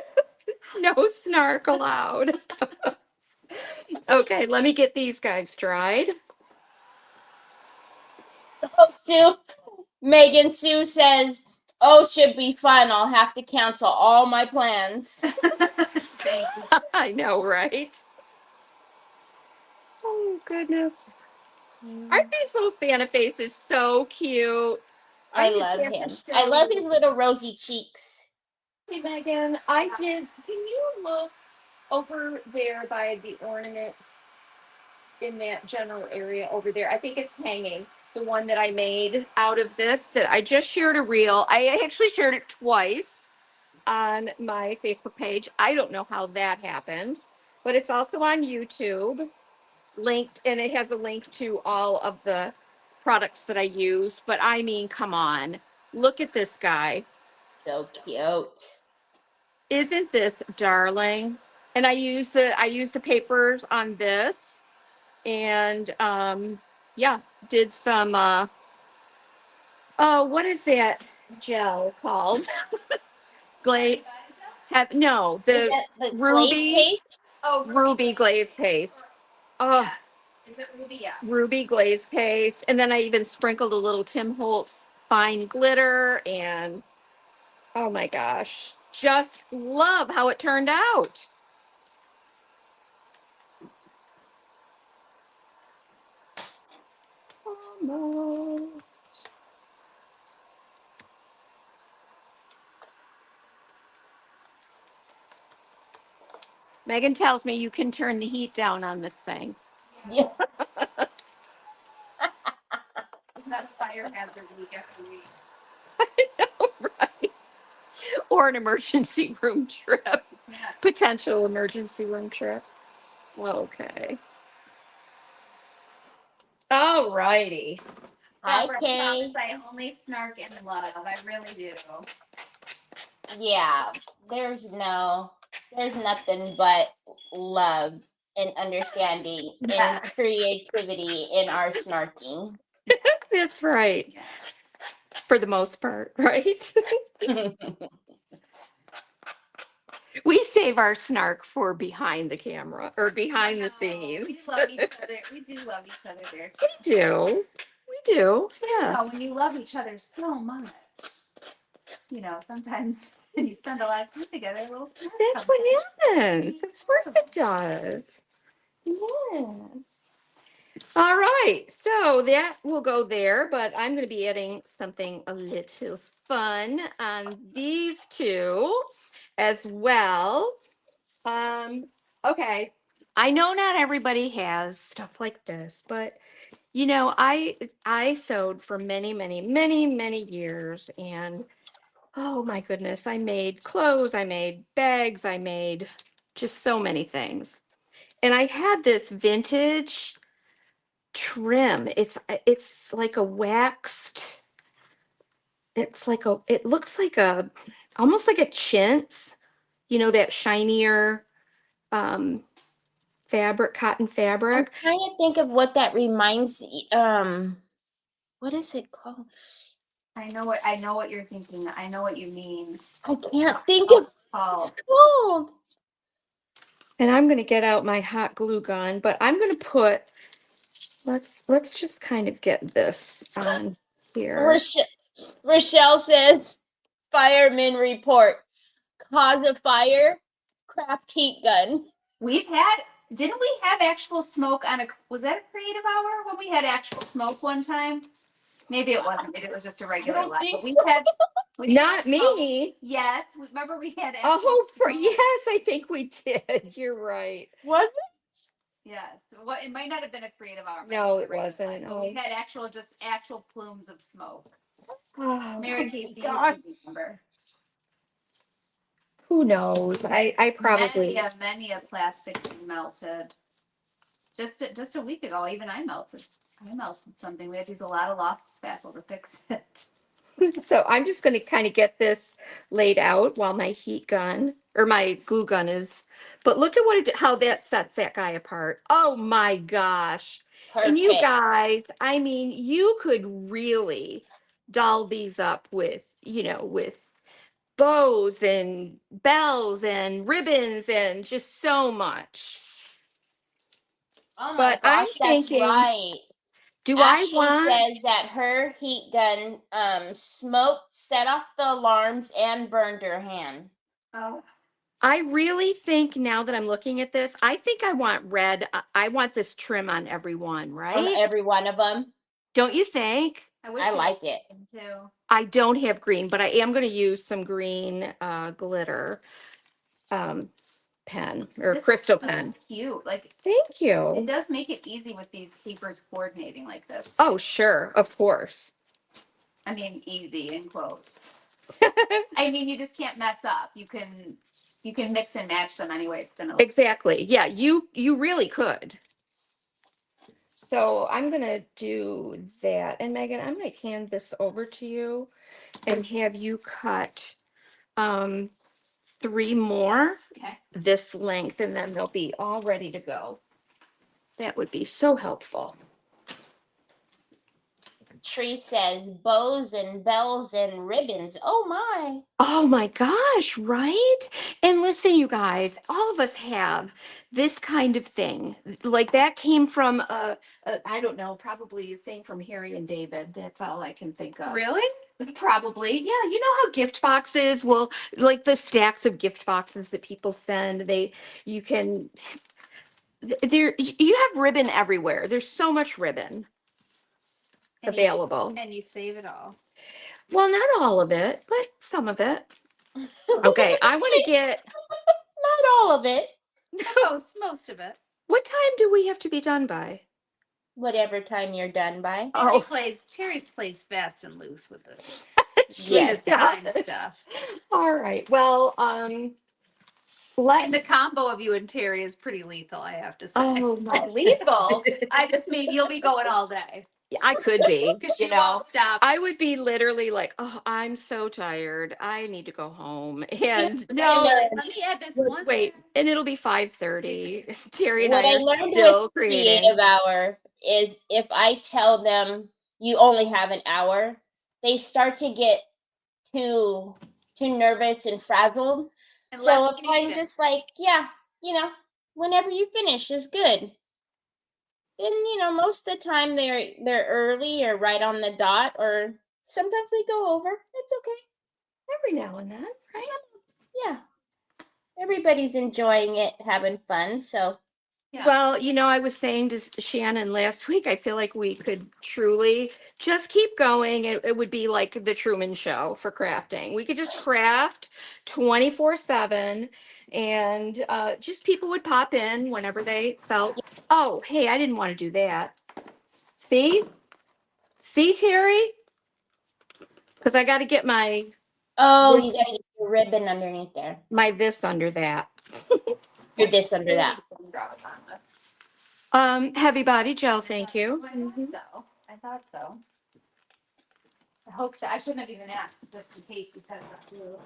Speaker 2: No snark allowed. Okay, let me get these guys dried.
Speaker 1: Oh, Sue. Megan Sue says, "Oh, should be fun. I'll have to cancel all my plans."
Speaker 3: Thank you.
Speaker 2: I know, right? Oh goodness. Aren't these little Santa faces so cute?
Speaker 1: I
Speaker 3: just
Speaker 1: love
Speaker 3: have to
Speaker 1: him.
Speaker 3: show
Speaker 1: I love
Speaker 3: you-
Speaker 1: his little rosy cheeks.
Speaker 2: Hey Megan, can you look over there by the ornaments in that general area over there? I think it's hanging. The one that I made out of this that I just shared a reel. I actually shared it twice on my Facebook page. I don't know how that happened, but it's also on YouTube linked, and it has a link to all of the products that I use. But I mean, come on, look at this guy.
Speaker 1: So cute.
Speaker 2: Isn't this darling? And I use the papers on this, and yeah, did some oh, what is that gel called? Glaze no,
Speaker 1: Is
Speaker 2: the
Speaker 1: that the glaze
Speaker 2: ruby
Speaker 1: paste?
Speaker 3: Oh,
Speaker 2: ruby glaze paste. Oh,
Speaker 3: yeah. Is it Ruby? Yeah.
Speaker 2: ruby glaze paste. And then I even sprinkled a little Tim Holtz fine glitter, and oh my gosh, just love how it turned out. Almost. Megan tells me you can turn the heat down on this thing.
Speaker 1: Yeah.
Speaker 3: It's not a fire hazard week after week.
Speaker 2: Right. Or an emergency room trip.
Speaker 3: Yeah.
Speaker 2: Potential emergency room trip. Okay. All righty.
Speaker 1: Hi,
Speaker 3: Barbara, I
Speaker 1: Kay.
Speaker 3: promise I only snark in love. I really do.
Speaker 1: Yeah, there's nothing but love and understanding and
Speaker 3: Yes.
Speaker 1: creativity in our snarking.
Speaker 2: That's right.
Speaker 3: Yes.
Speaker 2: for the most part, right? We save our snark for behind the camera or behind the scenes.
Speaker 3: We love each other. We do love each other there.
Speaker 2: We do. We do.
Speaker 3: Yeah.
Speaker 2: Yes.
Speaker 3: When you love each other so much, sometimes when you spend a lot of time together, a little snark
Speaker 2: That's
Speaker 3: comes
Speaker 2: what
Speaker 3: out.
Speaker 2: happens. Of course it does. Yes. All right. So that will go there, but I'm going to be adding something a little fun on these two as well. Okay. I know not everybody has stuff like this, but I sewed for many, many, many, many years, and oh my goodness, I made clothes, I made bags, I made just so many things. And I had this vintage trim. It's like a waxed, it looks like almost like a chintz, that shinier fabric, cotton
Speaker 1: I'm
Speaker 2: fabric.
Speaker 1: trying to think of what that reminds. What is it called?
Speaker 3: I know what you're thinking. I know what you mean.
Speaker 1: I can't think
Speaker 3: Oh,
Speaker 1: of
Speaker 3: it's
Speaker 1: what
Speaker 3: called.
Speaker 1: it's called.
Speaker 2: And I'm going to get out my hot glue gun, but I'm going to put, let's just kind of get this on here.
Speaker 1: Rochelle says, fireman report. Cause of fire, craft heat gun.
Speaker 3: Didn't we have actual smoke was that a creative hour when we had actual smoke one time? Maybe it wasn't. Maybe it was just a regular
Speaker 1: don't
Speaker 3: light.
Speaker 1: think
Speaker 3: But we
Speaker 1: so.
Speaker 3: had
Speaker 2: Not
Speaker 3: smoke.
Speaker 2: me.
Speaker 3: Yes, remember we had actual
Speaker 2: Oh,
Speaker 3: smoke?
Speaker 2: yes, I think we did. You're right.
Speaker 1: Was it?
Speaker 3: Yes. It might not have been a creative hour.
Speaker 2: No, it
Speaker 3: regular
Speaker 2: wasn't.
Speaker 3: light, but we had actual plumes of smoke.
Speaker 2: Oh,
Speaker 3: Mary Casey, you
Speaker 1: gosh.
Speaker 3: remember?
Speaker 2: who knows? I probably.
Speaker 3: Many a plastic melted. Just a week ago, even I melted something. We had to use a lot of loft spackle to fix it.
Speaker 2: So I'm just going to kind of get this laid out while my heat gun or my glue gun is. But look at how that sets that guy apart. Oh my gosh.
Speaker 1: Perfect.
Speaker 2: And you guys, I mean, you could really doll these up with bows and bells and ribbons and just so much.
Speaker 1: Oh my
Speaker 2: But I'm
Speaker 1: gosh, that's
Speaker 2: thinking,
Speaker 1: right.
Speaker 2: do I
Speaker 1: Ashley
Speaker 2: want?
Speaker 1: says that her heat gun smoked, set off the alarms, and burned her hand.
Speaker 3: Oh.
Speaker 2: I really think now that I'm looking at this, I think I want red. I want this trim on every one,
Speaker 1: On
Speaker 2: right?
Speaker 1: every one of them.
Speaker 2: Don't you think?
Speaker 1: I like it.
Speaker 3: Too.
Speaker 2: I don't have green, but I am going to use some green glitter pen or
Speaker 3: This
Speaker 2: crystal
Speaker 3: is so
Speaker 2: pen.
Speaker 3: cute.
Speaker 2: Thank
Speaker 3: It
Speaker 2: you.
Speaker 3: does make it easy with these papers coordinating like this.
Speaker 2: Oh, sure. Of course.
Speaker 3: I mean, easy in quotes. I mean, you just can't mess up. You can mix and match them anyway. It's gonna look.
Speaker 2: Exactly. Yeah, you really could. So I'm gonna do that. And Megan, I'm gonna hand this over to you and have you cut 3 more
Speaker 3: Okay.
Speaker 2: this length, and then they'll be all ready to go. That would be so helpful.
Speaker 1: Tree says bows and bells and ribbons. Oh my.
Speaker 2: Oh my gosh, right? And listen, you guys, all of us have this kind of thing. Like that came from I don't know, probably a thing from Harry and David. That's all I can think of.
Speaker 3: Really?
Speaker 2: Probably. Yeah, you know how gift boxes will, like the stacks of gift boxes that people send, you can you have ribbon everywhere. There's so much ribbon available.
Speaker 3: And you save it all.
Speaker 2: Well, not all of it, but some of it. Okay, I want to get.
Speaker 1: Not all of it.
Speaker 3: Most of it.
Speaker 2: What time do we have to be done by?
Speaker 1: Whatever time you're done by.
Speaker 2: Oh,
Speaker 3: Terry plays fast and loose with this.
Speaker 1: Yes.
Speaker 3: Time stuff.
Speaker 2: All right. Well,
Speaker 3: And the combo of you and Terry is pretty lethal, I have to say.
Speaker 2: Oh my.
Speaker 3: Lethal. I just mean you'll be going all day.
Speaker 2: I could be.
Speaker 3: Because she won't stop.
Speaker 2: I would be literally like, oh, I'm so tired. I need to go home. And no,
Speaker 3: Let me add this one.
Speaker 2: wait, and it'll be 5:30. Terry and
Speaker 1: What
Speaker 2: I
Speaker 1: I
Speaker 2: are
Speaker 1: learned
Speaker 2: still
Speaker 1: with
Speaker 2: creating.
Speaker 1: Creative Hour is if I tell them you only have an hour, they start to get too nervous and frazzled.
Speaker 3: And
Speaker 1: So
Speaker 3: less
Speaker 1: if I'm
Speaker 3: patient.
Speaker 1: just like, yeah, whenever you finish is good. Then most of the time they're early or right on the dot, or sometimes we go over. It's okay.
Speaker 2: Every now and then, right?
Speaker 1: Yeah. Everybody's enjoying it, having fun. So
Speaker 3: Yeah.
Speaker 2: Well, I was saying to Shannon last week, I feel like we could truly just keep going. It would be like the Truman Show for crafting. We could just craft 24/7, and just people would pop in whenever they felt, oh, hey, I didn't want to do that. See, Terry? Because I got to get my
Speaker 1: you
Speaker 2: this,
Speaker 1: gotta get your ribbon underneath there.
Speaker 2: my this under that.
Speaker 1: Your this under that.
Speaker 2: Heavy body gel, thank you.
Speaker 3: I thought so. I hope that I shouldn't have even asked, just in case you said it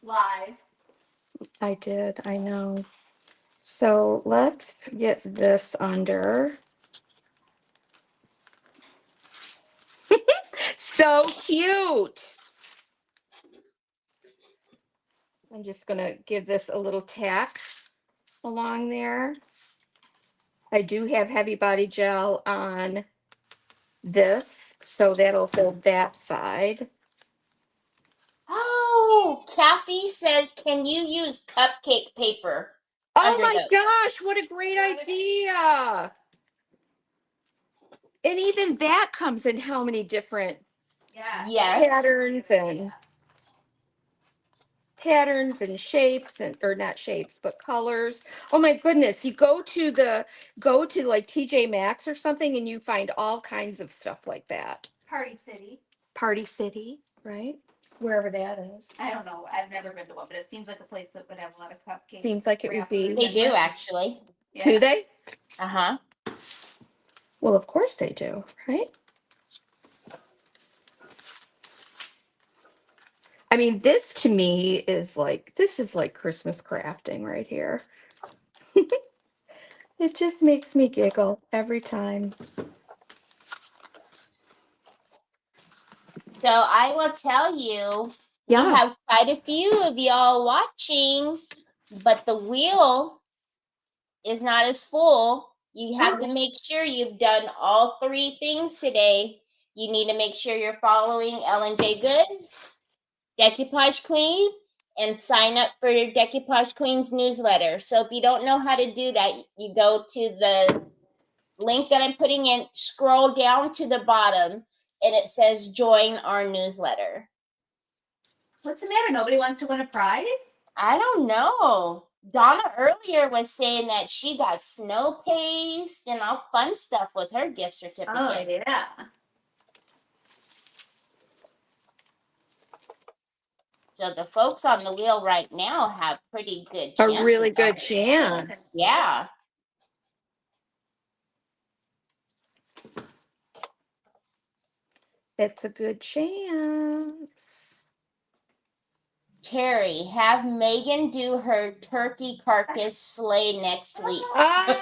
Speaker 3: live.
Speaker 2: I did, I know. So let's get this under. So cute. I'm just gonna give this a little tack along there. I do have heavy body gel on this, so that'll hold that side.
Speaker 1: Oh, Kathy says, can you use cupcake paper?
Speaker 2: Oh
Speaker 1: Under
Speaker 2: my
Speaker 1: those.
Speaker 2: gosh, what a great idea. And even that comes in how many different
Speaker 1: Yes.
Speaker 2: patterns and shapes, and or not shapes but colors. Oh my goodness, you go to like TJ Maxx or something and you find all kinds of stuff like that.
Speaker 3: Party City.
Speaker 2: Party City, right? Wherever that is.
Speaker 3: I don't know. I've never been to one, but it seems like a place that would have a lot of cupcakes.
Speaker 2: Seems like it would be.
Speaker 1: They do actually.
Speaker 3: Yeah.
Speaker 2: Do they?
Speaker 1: Uh-huh.
Speaker 2: Well, of course they do, right? I mean, this to me is like Christmas crafting right here. It just makes me giggle every time.
Speaker 1: So I will tell you, we
Speaker 2: Yeah.
Speaker 1: have quite a few of y'all watching, but the wheel is not as full. You have to make sure you've done all 3 things today. You need to make sure you're following Ellen J Goods, Decoupage Queen, and sign up for your Decoupage Queen's newsletter. So if you don't know how to do that, you go to the link that I'm putting in, scroll down to the bottom, and it says join our newsletter.
Speaker 3: What's the matter? Nobody wants to win a prize?
Speaker 1: I don't know. Donna earlier was saying that she got snow paste and all fun stuff with her gift certificate.
Speaker 3: Oh, yeah.
Speaker 1: So the folks on the wheel right now have pretty good
Speaker 2: A
Speaker 1: chances.
Speaker 2: really good chance.
Speaker 1: Yeah.
Speaker 2: It's a good chance.
Speaker 1: Terry, have Megan do her turkey carcass sleigh next week. That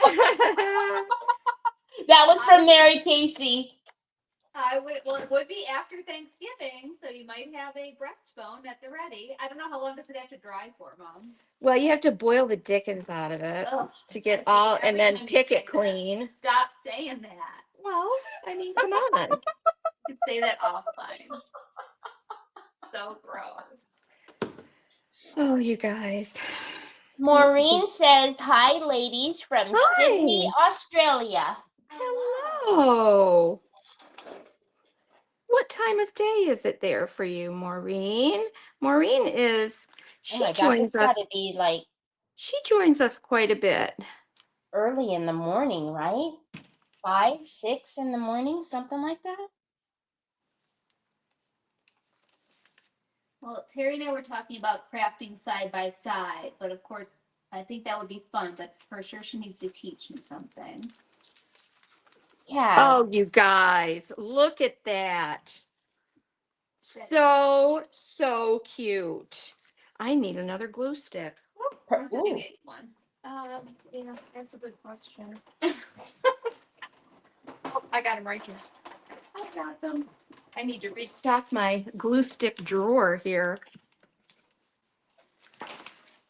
Speaker 1: was from Mary Casey.
Speaker 3: Well, it would be after Thanksgiving, so you might have a breastbone at the ready. I don't know, how long does it have to dry for, Mom?
Speaker 2: Well, you have to boil the dickens out of it to get all, and then pick it clean.
Speaker 3: Stop saying that.
Speaker 2: Well, I mean, come on.
Speaker 3: You could say that offline. So gross.
Speaker 2: Oh, you guys.
Speaker 1: Maureen says, hi, ladies, from Sydney, Australia.
Speaker 2: Hello. What time of day is it there for you, Maureen? Maureen is,
Speaker 1: Oh my gosh, it's gotta be like
Speaker 2: she joins us quite a bit.
Speaker 1: early in the morning, right? 5, 6 in the morning, something like that.
Speaker 3: Well, Terry and I were talking about crafting side by side, but of course, I think that would be fun, but for sure she needs to teach me something.
Speaker 1: Yeah.
Speaker 2: Oh, you guys, look at that. So cute. I need another glue stick.
Speaker 3: Where did you get one?
Speaker 2: Yeah, that's a good question. Oh, I got them right here. I got them. I need to restock my glue stick drawer here.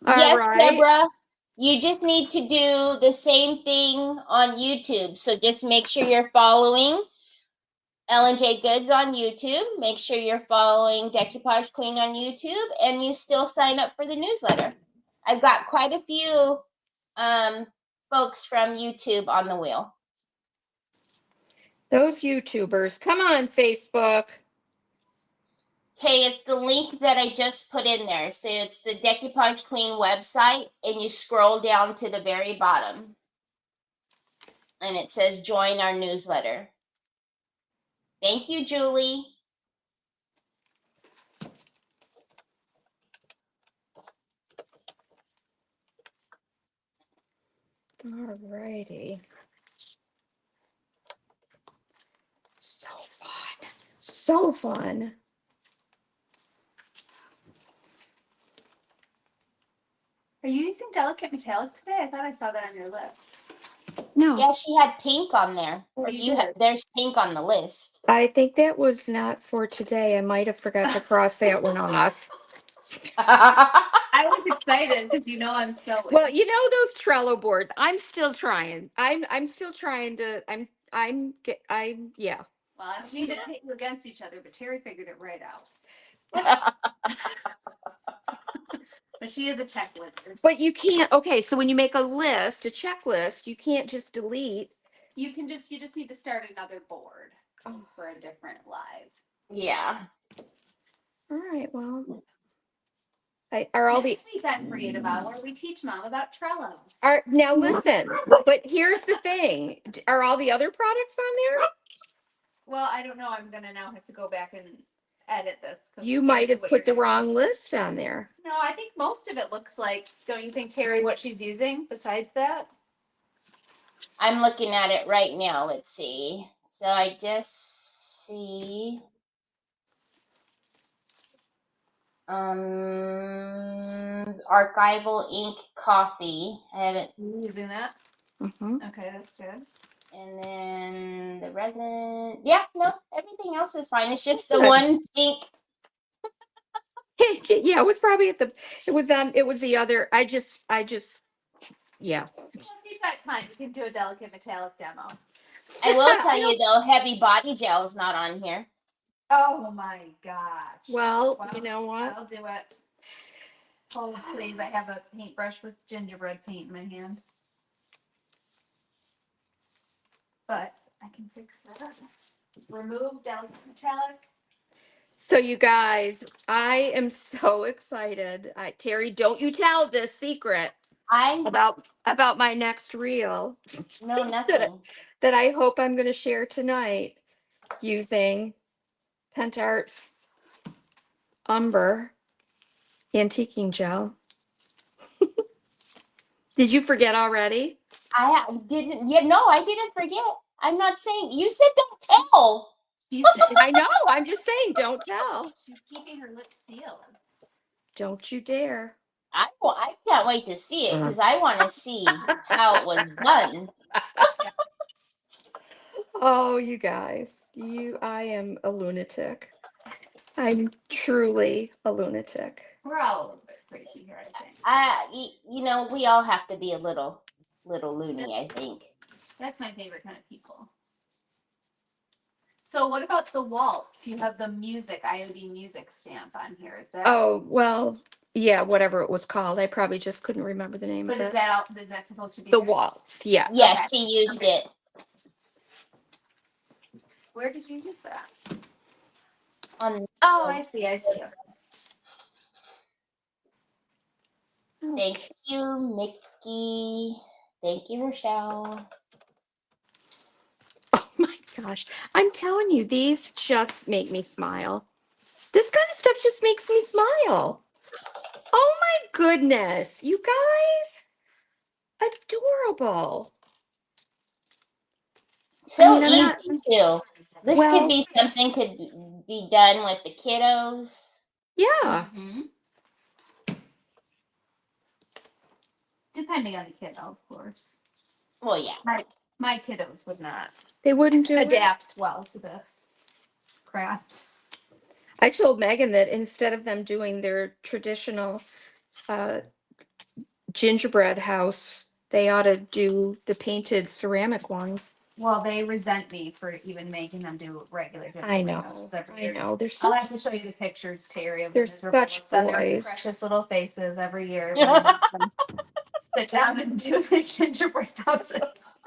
Speaker 2: All
Speaker 1: Yes,
Speaker 2: right.
Speaker 1: Deborah. You just need to do the same thing on YouTube. So just make sure you're following Ellen J Goods on YouTube. Make sure you're following Decoupage Queen on YouTube, and you still sign up for the newsletter. I've got quite a few folks from YouTube on the wheel.
Speaker 2: Those YouTubers. Come on, Facebook.
Speaker 1: Okay, it's the link that I just put in there. So it's the Decoupage Queen website, and you scroll down to the very bottom. And it says join our newsletter. Thank you, Julie.
Speaker 2: All righty. So fun. So fun.
Speaker 3: Are you using delicate metallic today? I thought I saw that on your list.
Speaker 2: No,
Speaker 1: Yeah, she had pink on there.
Speaker 3: Oh,
Speaker 1: Or
Speaker 3: you
Speaker 1: have
Speaker 3: did.
Speaker 1: there's pink on the list.
Speaker 2: I think that was not for today. I might have forgot to cross that one off.
Speaker 3: I was excited because you know I'm so.
Speaker 2: Well, you know those Trello boards. I'm still trying. I'm still trying to. Yeah.
Speaker 3: Well, I don't mean to pit you against each other, but Teri figured it right out. But she is a tech wizard.
Speaker 2: But you can't. Okay, so when you make a list, a checklist, you can't just delete.
Speaker 3: You just need to start another board for a different live.
Speaker 1: Yeah.
Speaker 2: All right. Well, are all the
Speaker 3: Next week on Creative Hour, we teach Mom about Trello.
Speaker 2: are now listen. But here's the thing: are all the other products on there?
Speaker 3: Well, I don't know. I'm gonna now have to go back and edit this.
Speaker 2: You might have put the wrong list on there.
Speaker 3: No, I think most of it looks like. Don't you think, Teri, what she's using besides that?
Speaker 1: I'm looking at it right now. Let's see. So I just see archival ink coffee. I haven't.
Speaker 3: Using that.
Speaker 2: Mm-hmm.
Speaker 3: Okay, that's good.
Speaker 1: And then the resin. Yeah, no, everything else is fine. It's just the
Speaker 2: Good.
Speaker 1: one pink.
Speaker 2: Yeah, it was probably at the. It was the other. I just. Yeah.
Speaker 3: Well, if you've got time, you can do a delicate metallic demo.
Speaker 1: I will tell you though, heavy body gel is not on here.
Speaker 3: Oh my gosh.
Speaker 2: Well, you know what?
Speaker 3: I'll do it. Oh, please, I have a paintbrush with gingerbread paint in my hand. But I can fix that up. Remove delicate metallic.
Speaker 2: So you guys, I am so excited. Teri, don't you tell this secret
Speaker 1: I
Speaker 2: about my next reel
Speaker 1: know nothing.
Speaker 2: that I hope I'm going to share tonight using Pentart's Umber antiquing gel. Did you forget already?
Speaker 1: I didn't. Yeah, no, I didn't forget. I'm not saying. You said don't tell.
Speaker 2: I know. I'm just saying, don't tell.
Speaker 3: She's keeping her lips sealed.
Speaker 2: Don't you dare.
Speaker 1: I can't wait to see it because I want to see how it was done.
Speaker 2: Oh, you guys, I am a lunatic. I'm truly a lunatic.
Speaker 3: We're all a little bit crazy here, I think.
Speaker 1: You know, we all have to be a little loony, I think.
Speaker 3: That's my favorite kind of people. So what about the waltz? You have the music, IOD music stamp on here. Is that?
Speaker 2: Oh, well, yeah, whatever it was called. I probably just couldn't remember the name
Speaker 3: But
Speaker 2: of
Speaker 3: is
Speaker 2: it.
Speaker 3: that supposed to be
Speaker 2: The
Speaker 3: there?
Speaker 2: waltz, yes.
Speaker 1: Yes,
Speaker 3: Okay.
Speaker 1: she used it.
Speaker 3: Where did you use that?
Speaker 1: On.
Speaker 3: Oh, I see.
Speaker 1: Thank you, Mickey. Thank you, Rochelle.
Speaker 2: Oh my gosh. I'm telling you, these just make me smile. This kind of stuff just makes me smile. Oh my goodness. You guys, adorable.
Speaker 1: So
Speaker 2: I mean,
Speaker 1: easy too. This could be something could be done with the kiddos.
Speaker 2: Yeah.
Speaker 3: Mm-hmm. Depending on the kiddo, of course.
Speaker 1: Well, yeah.
Speaker 3: My kiddos would not
Speaker 2: They wouldn't do it.
Speaker 3: adapt well to this. craft.
Speaker 2: I told Megan that instead of them doing their traditional gingerbread house, they ought to do the painted ceramic ones.
Speaker 3: Well, they resent me for even making them do regular
Speaker 2: I
Speaker 3: gingerbread
Speaker 2: know.
Speaker 3: houses every
Speaker 2: I
Speaker 3: year.
Speaker 2: know. They're
Speaker 3: I'll
Speaker 2: such,
Speaker 3: have to show you the pictures, Terry, of the
Speaker 2: they're
Speaker 3: miserable
Speaker 2: such
Speaker 3: looks on their
Speaker 2: boys.
Speaker 3: precious little faces every year when I make them sit down and do the gingerbread houses.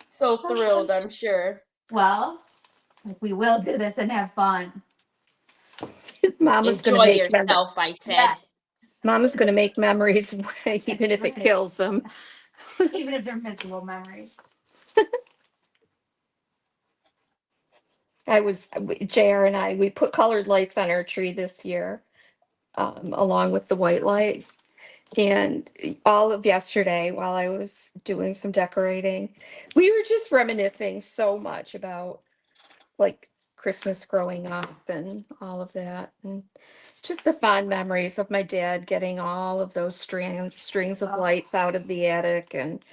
Speaker 1: So thrilled, I'm sure.
Speaker 3: Well, we will do this and have fun.
Speaker 2: Mama's gonna
Speaker 1: Enjoy
Speaker 2: make memories.
Speaker 1: yourself, I said.
Speaker 3: Yeah.
Speaker 2: Mama's gonna make memories, even if it kills them.
Speaker 3: Even if they're miserable memories.
Speaker 2: JR and we put colored lights on our tree this year, along with the white lights. And all of yesterday, while I was doing some decorating, we were just reminiscing so much about like Christmas growing up and all of that. And just the fond memories of my dad getting all of those strings of lights out of the attic, and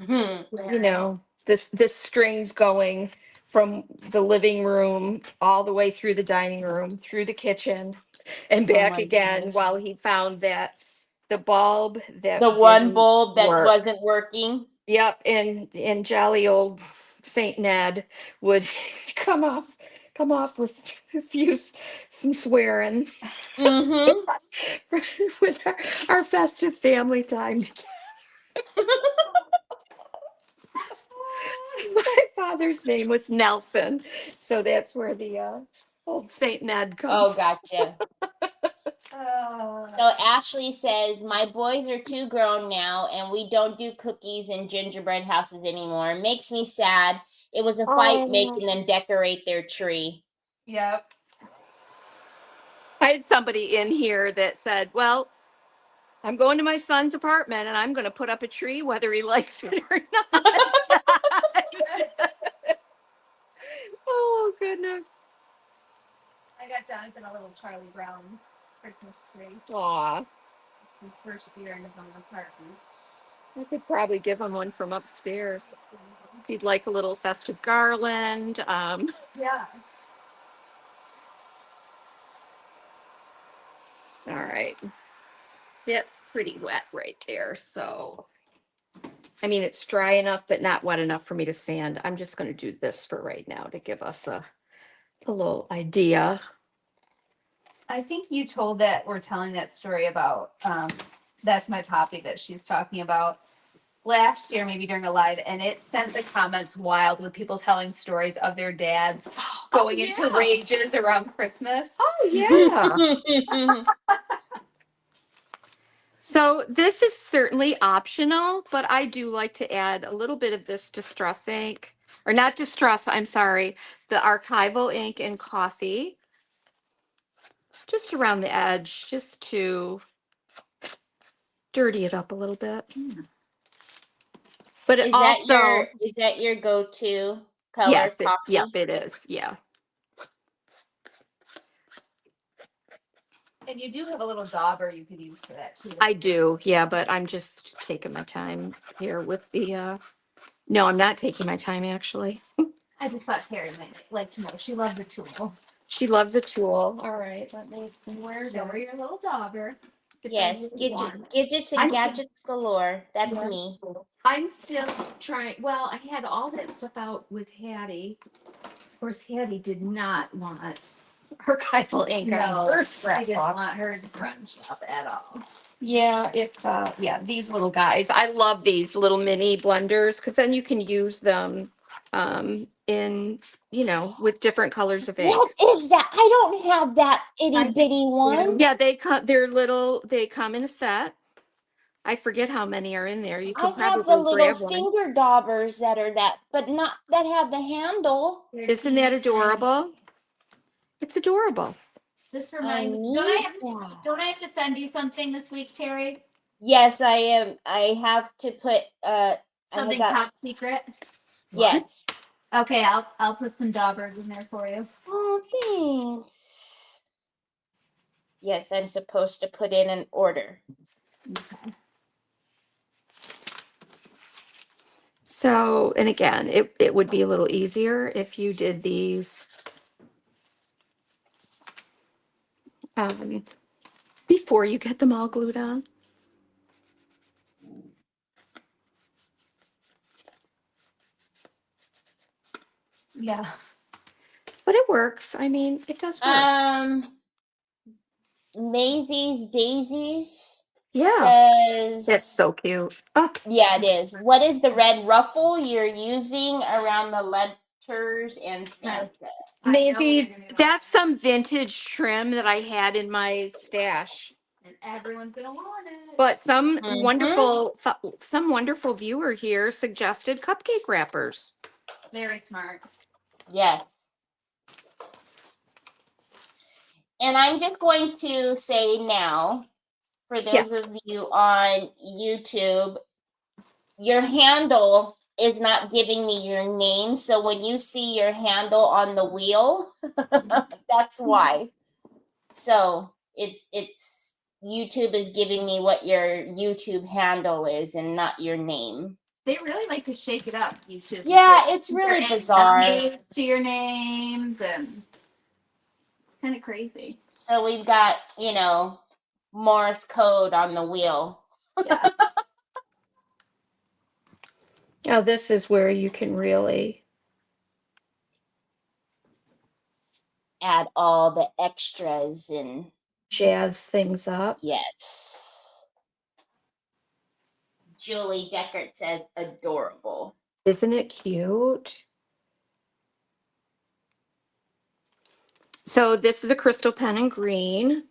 Speaker 2: you know, this strings going from the living room all the way through the dining room, through the kitchen, and back
Speaker 1: my
Speaker 2: again,
Speaker 1: goodness.
Speaker 2: while he found that the bulb that
Speaker 1: The one
Speaker 2: didn't
Speaker 1: bulb that
Speaker 2: work.
Speaker 1: wasn't working.
Speaker 2: Yep, and jolly old Saint Ned would come off with some swearing
Speaker 1: Mm-hmm.
Speaker 2: with our festive family time together. My father's name was Nelson, so that's where the old Saint Ned comes.
Speaker 1: Oh, gotcha.
Speaker 3: Oh.
Speaker 1: So Ashley says, my boys are too grown now, and we don't do cookies and gingerbread houses anymore. It makes me sad. It was a fight
Speaker 2: Oh.
Speaker 1: making them decorate their tree.
Speaker 3: Yep.
Speaker 2: I had somebody in here that said, well, I'm going to my son's apartment and I'm going to put up a tree whether he likes it or not. Oh, goodness.
Speaker 3: I got Jonathan a little Charlie Brown Christmas tree.
Speaker 2: Aw,
Speaker 3: It's his first year in his own apartment.
Speaker 2: I could probably give him one from upstairs. If he'd like a little festive garland.
Speaker 3: Yeah.
Speaker 2: All right. That's pretty wet right there. So, I mean, it's dry enough, but not wet enough for me to sand. I'm just going to do this for right now to give us a little idea.
Speaker 3: I think you told that we're telling that story about that's my topic that she's talking about last year, maybe during a live, and it sent the comments wild with people telling stories of their dads going into rages around Christmas.
Speaker 2: Oh, yeah. So this is certainly optional, but I do like to add a little bit of this distress ink, or not distress, I'm sorry, the archival ink in coffee, just around the edge, just to dirty it up a little bit. But it also,
Speaker 1: Is that your go-to color?
Speaker 2: yes,
Speaker 1: coffee?
Speaker 2: yep, it is, yeah.
Speaker 3: And you do have a little dauber you could use for that too.
Speaker 2: I do, yeah, but I'm just taking my time here with the, no, I'm not taking my time, actually.
Speaker 3: I just thought Terry might like to know. She loves a tool.
Speaker 2: She loves a tool. All right, let me see where
Speaker 3: Show her your little dauber.
Speaker 1: Yes, gadgets and gadgets galore. That's me.
Speaker 2: I'm still trying. Well, I had all that stuff out with Hattie. Of course, Hattie did not want archival ink on
Speaker 3: No,
Speaker 2: her
Speaker 3: I
Speaker 2: scrap
Speaker 3: didn't
Speaker 2: book.
Speaker 3: want hers crunched up at all.
Speaker 2: Yeah, it's yeah, these little guys. I love these little mini blenders because then you can use them in, you know, with different colors of ink.
Speaker 1: What is that? I don't have that itty bitty one.
Speaker 2: Yeah, they're little, they come in a set. I forget how many are in there. You
Speaker 1: I
Speaker 2: could
Speaker 1: have the
Speaker 2: probably
Speaker 1: little
Speaker 2: grab one.
Speaker 1: finger daubers that are that, but not that have the handle.
Speaker 2: Isn't that adorable? It's adorable.
Speaker 3: Just
Speaker 1: I
Speaker 3: remind me.
Speaker 1: need
Speaker 3: Don't I have to send you something this week, Terry?
Speaker 1: Yes, I am. I have to put
Speaker 3: Something
Speaker 1: got-
Speaker 3: top secret.
Speaker 1: yes.
Speaker 3: Okay, I'll put some daubers in there for you.
Speaker 1: Oh, thanks. Yes, I'm supposed to put in an order.
Speaker 2: So So, and again, it would be a little easier if you did these before you get them all glued on.
Speaker 3: Yeah.
Speaker 2: But it works. I mean, it does work.
Speaker 1: Maisie's Daisies
Speaker 2: That's
Speaker 1: says,
Speaker 2: so cute. Oh,
Speaker 1: yeah, it is. What is the red ruffle you're using around the letters and Santa?
Speaker 2: Maisie, that's some vintage trim that I had in my stash.
Speaker 3: And everyone's gonna want it.
Speaker 2: But some
Speaker 1: Mhm.
Speaker 2: some wonderful viewer here suggested cupcake wrappers.
Speaker 3: Very smart.
Speaker 1: Yes. And I'm just going to say now, for those of you on YouTube, your handle is not giving me your name. So when you see your handle on the wheel, that's why. So it's YouTube is giving me what your YouTube handle is and not your name.
Speaker 3: They really like to shake it up, YouTube.
Speaker 1: Yeah, it's really
Speaker 3: They're
Speaker 1: bizarre.
Speaker 3: names to your names, and it's kind of crazy.
Speaker 1: So we've got, Morse code on the wheel.
Speaker 2: Yeah. Now this is where you can really
Speaker 1: add all the extras and
Speaker 2: jazz things up.
Speaker 1: yes. Julie Deckert says adorable.
Speaker 2: Isn't it cute? So this is a crystal pen in green.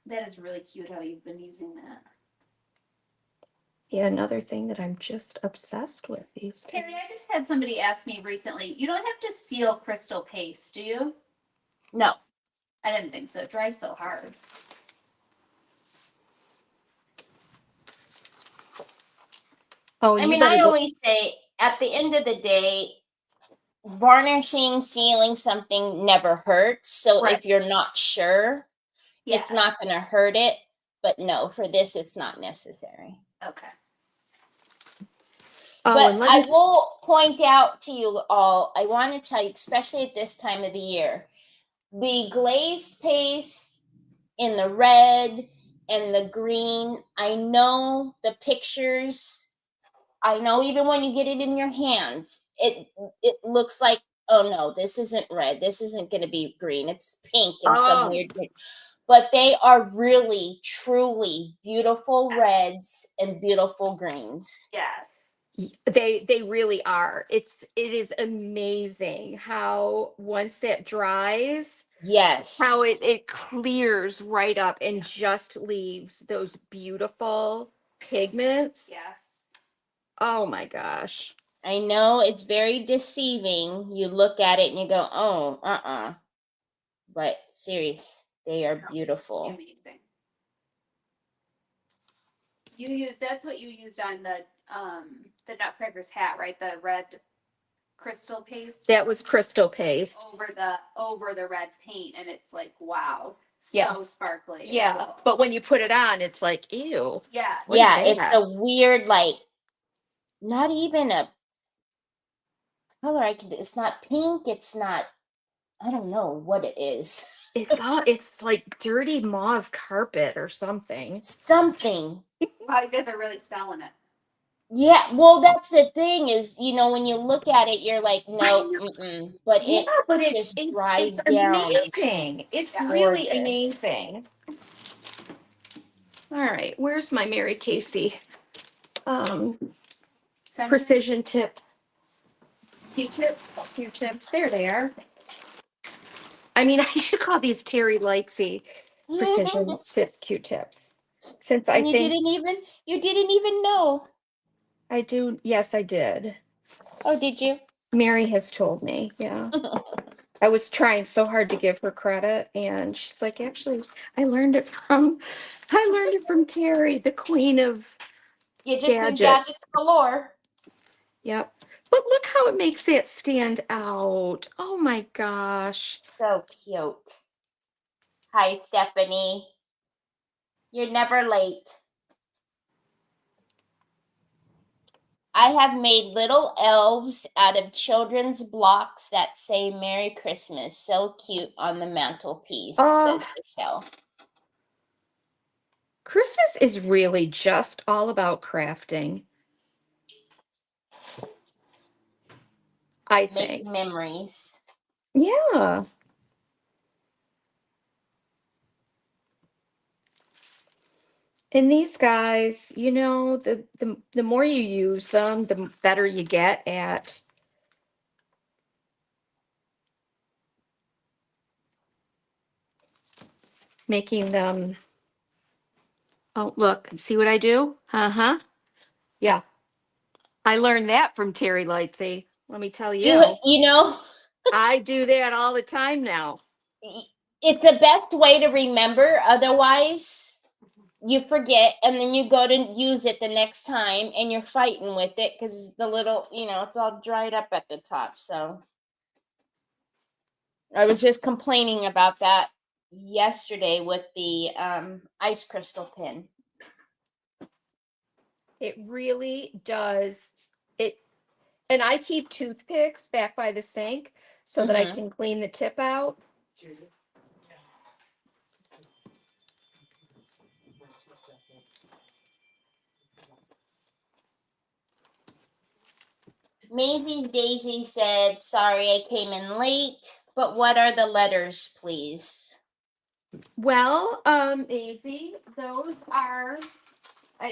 Speaker 3: That is really cute how you've been using that.
Speaker 2: Yeah, another thing that I'm just obsessed with these days.
Speaker 3: Teri, I just had somebody ask me recently, you don't have to seal crystal paste, do you?
Speaker 1: No.
Speaker 3: I didn't think so. It dries so hard.
Speaker 2: Oh,
Speaker 1: I mean, I always say at the end of the day, varnishing, sealing something never hurts. So
Speaker 2: Right.
Speaker 1: if you're not sure, it's not going to hurt it. But no, for this, it's not necessary.
Speaker 3: Okay.
Speaker 1: But I will point out to you all, I want to tell you, especially at this time of the year, the glazed paste in the red and the green, I know the pictures, I know even when you get it in your hands, it looks like, oh no, this isn't red, this isn't going to be green, it's pink and some weird green. But they are really, truly beautiful reds and beautiful greens.
Speaker 3: Yes.
Speaker 2: They really are. It is amazing how once that dries,
Speaker 1: yes,
Speaker 2: how it clears right up and just leaves those beautiful pigments.
Speaker 3: Yes.
Speaker 2: Oh my gosh.
Speaker 1: I know it's very deceiving. You look at it and you go, oh, but serious, they are beautiful.
Speaker 3: Amazing. That's what you used on the Nutcracker's hat, right? The red crystal paste.
Speaker 2: That was crystal paste
Speaker 3: over the red paint, and it's like, wow,
Speaker 2: so
Speaker 3: sparkly.
Speaker 2: Yeah, but when you put it on, it's like, ew.
Speaker 3: Yeah.
Speaker 1: Yeah, it's a weird, like, not even a color it's not pink, it's not, I don't know what it is.
Speaker 2: It's like dirty mauve carpet or something.
Speaker 3: Wow, you guys are really selling it.
Speaker 1: Yeah, well, that's the thing is, when you look at it, you're like, no, but it just dries down.
Speaker 2: Amazing. It's really amazing. All right, where's my Mary Casey precision tip Q-tips? There they are. I mean, I should call these Teri Lightsey precision tip Q-tips. Since
Speaker 1: and you didn't even know.
Speaker 2: I do. Yes, I did.
Speaker 1: Oh, did you?
Speaker 2: Mary has told me. Yeah. I was trying so hard to give her credit, and she's like, actually, I learned it from Teri, the queen of gadgets
Speaker 1: galore.
Speaker 2: Yep. But look how it makes it stand out. Oh my gosh.
Speaker 1: So cute. Hi, Stephanie. You're never late. I have made little elves out of children's blocks that say Merry Christmas. So cute on the mantelpiece, says Michelle.
Speaker 2: Christmas is really just all about crafting. I think.
Speaker 1: Make memories.
Speaker 2: Yeah. And these guys, you know, the more you use them, the better you get at making them. Oh, look, see what I do? Uh-huh. Yeah. I learned that from Teri Lightsey. Let me tell you.
Speaker 1: You know,
Speaker 2: I do that all the time now.
Speaker 1: it's the best way to remember. Otherwise, you forget, and then you go to use it the next time, and you're fighting with it because the little, it's all dried up at the top. So I was just complaining about that yesterday with the ice crystal pin.
Speaker 2: It really does. It, and I keep toothpicks back by the sink so that I
Speaker 1: Mhm.
Speaker 2: can clean the tip out.
Speaker 1: Maisie's Daisy said, sorry I came in late, but what are the letters, please?
Speaker 2: Well, Maisie, those are,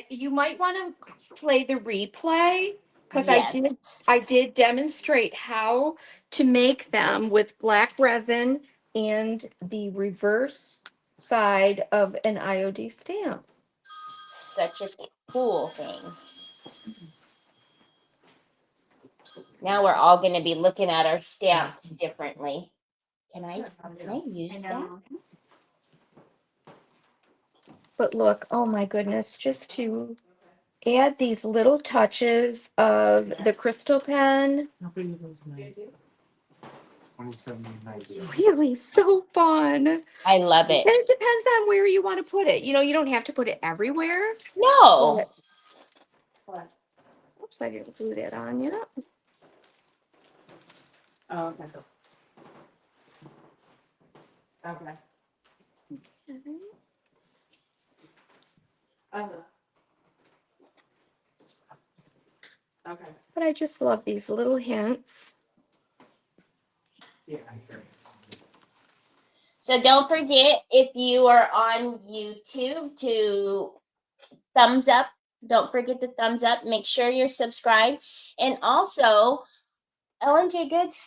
Speaker 2: you might want to play the replay because I did demonstrate how to make them with black resin and the reverse side of an IOD stamp.
Speaker 1: Such a cool thing. Now we're all going to be looking at our stamps differently. Can I use that?
Speaker 2: But look, oh my goodness, just to add these little touches of the crystal pen. Really so fun.
Speaker 1: I love it.
Speaker 2: And it depends on where you want to put it. You know, you don't have to put it everywhere.
Speaker 1: No.
Speaker 2: But, oops, I didn't glue that on yet.
Speaker 4: Oh, okay. Okay. Okay.
Speaker 2: But I just love these little hints.
Speaker 4: Yeah, I hear.
Speaker 1: So don't forget, if you are on YouTube, to thumbs up. Don't forget the thumbs up. Make sure you're subscribed. And also, Ellen J Goods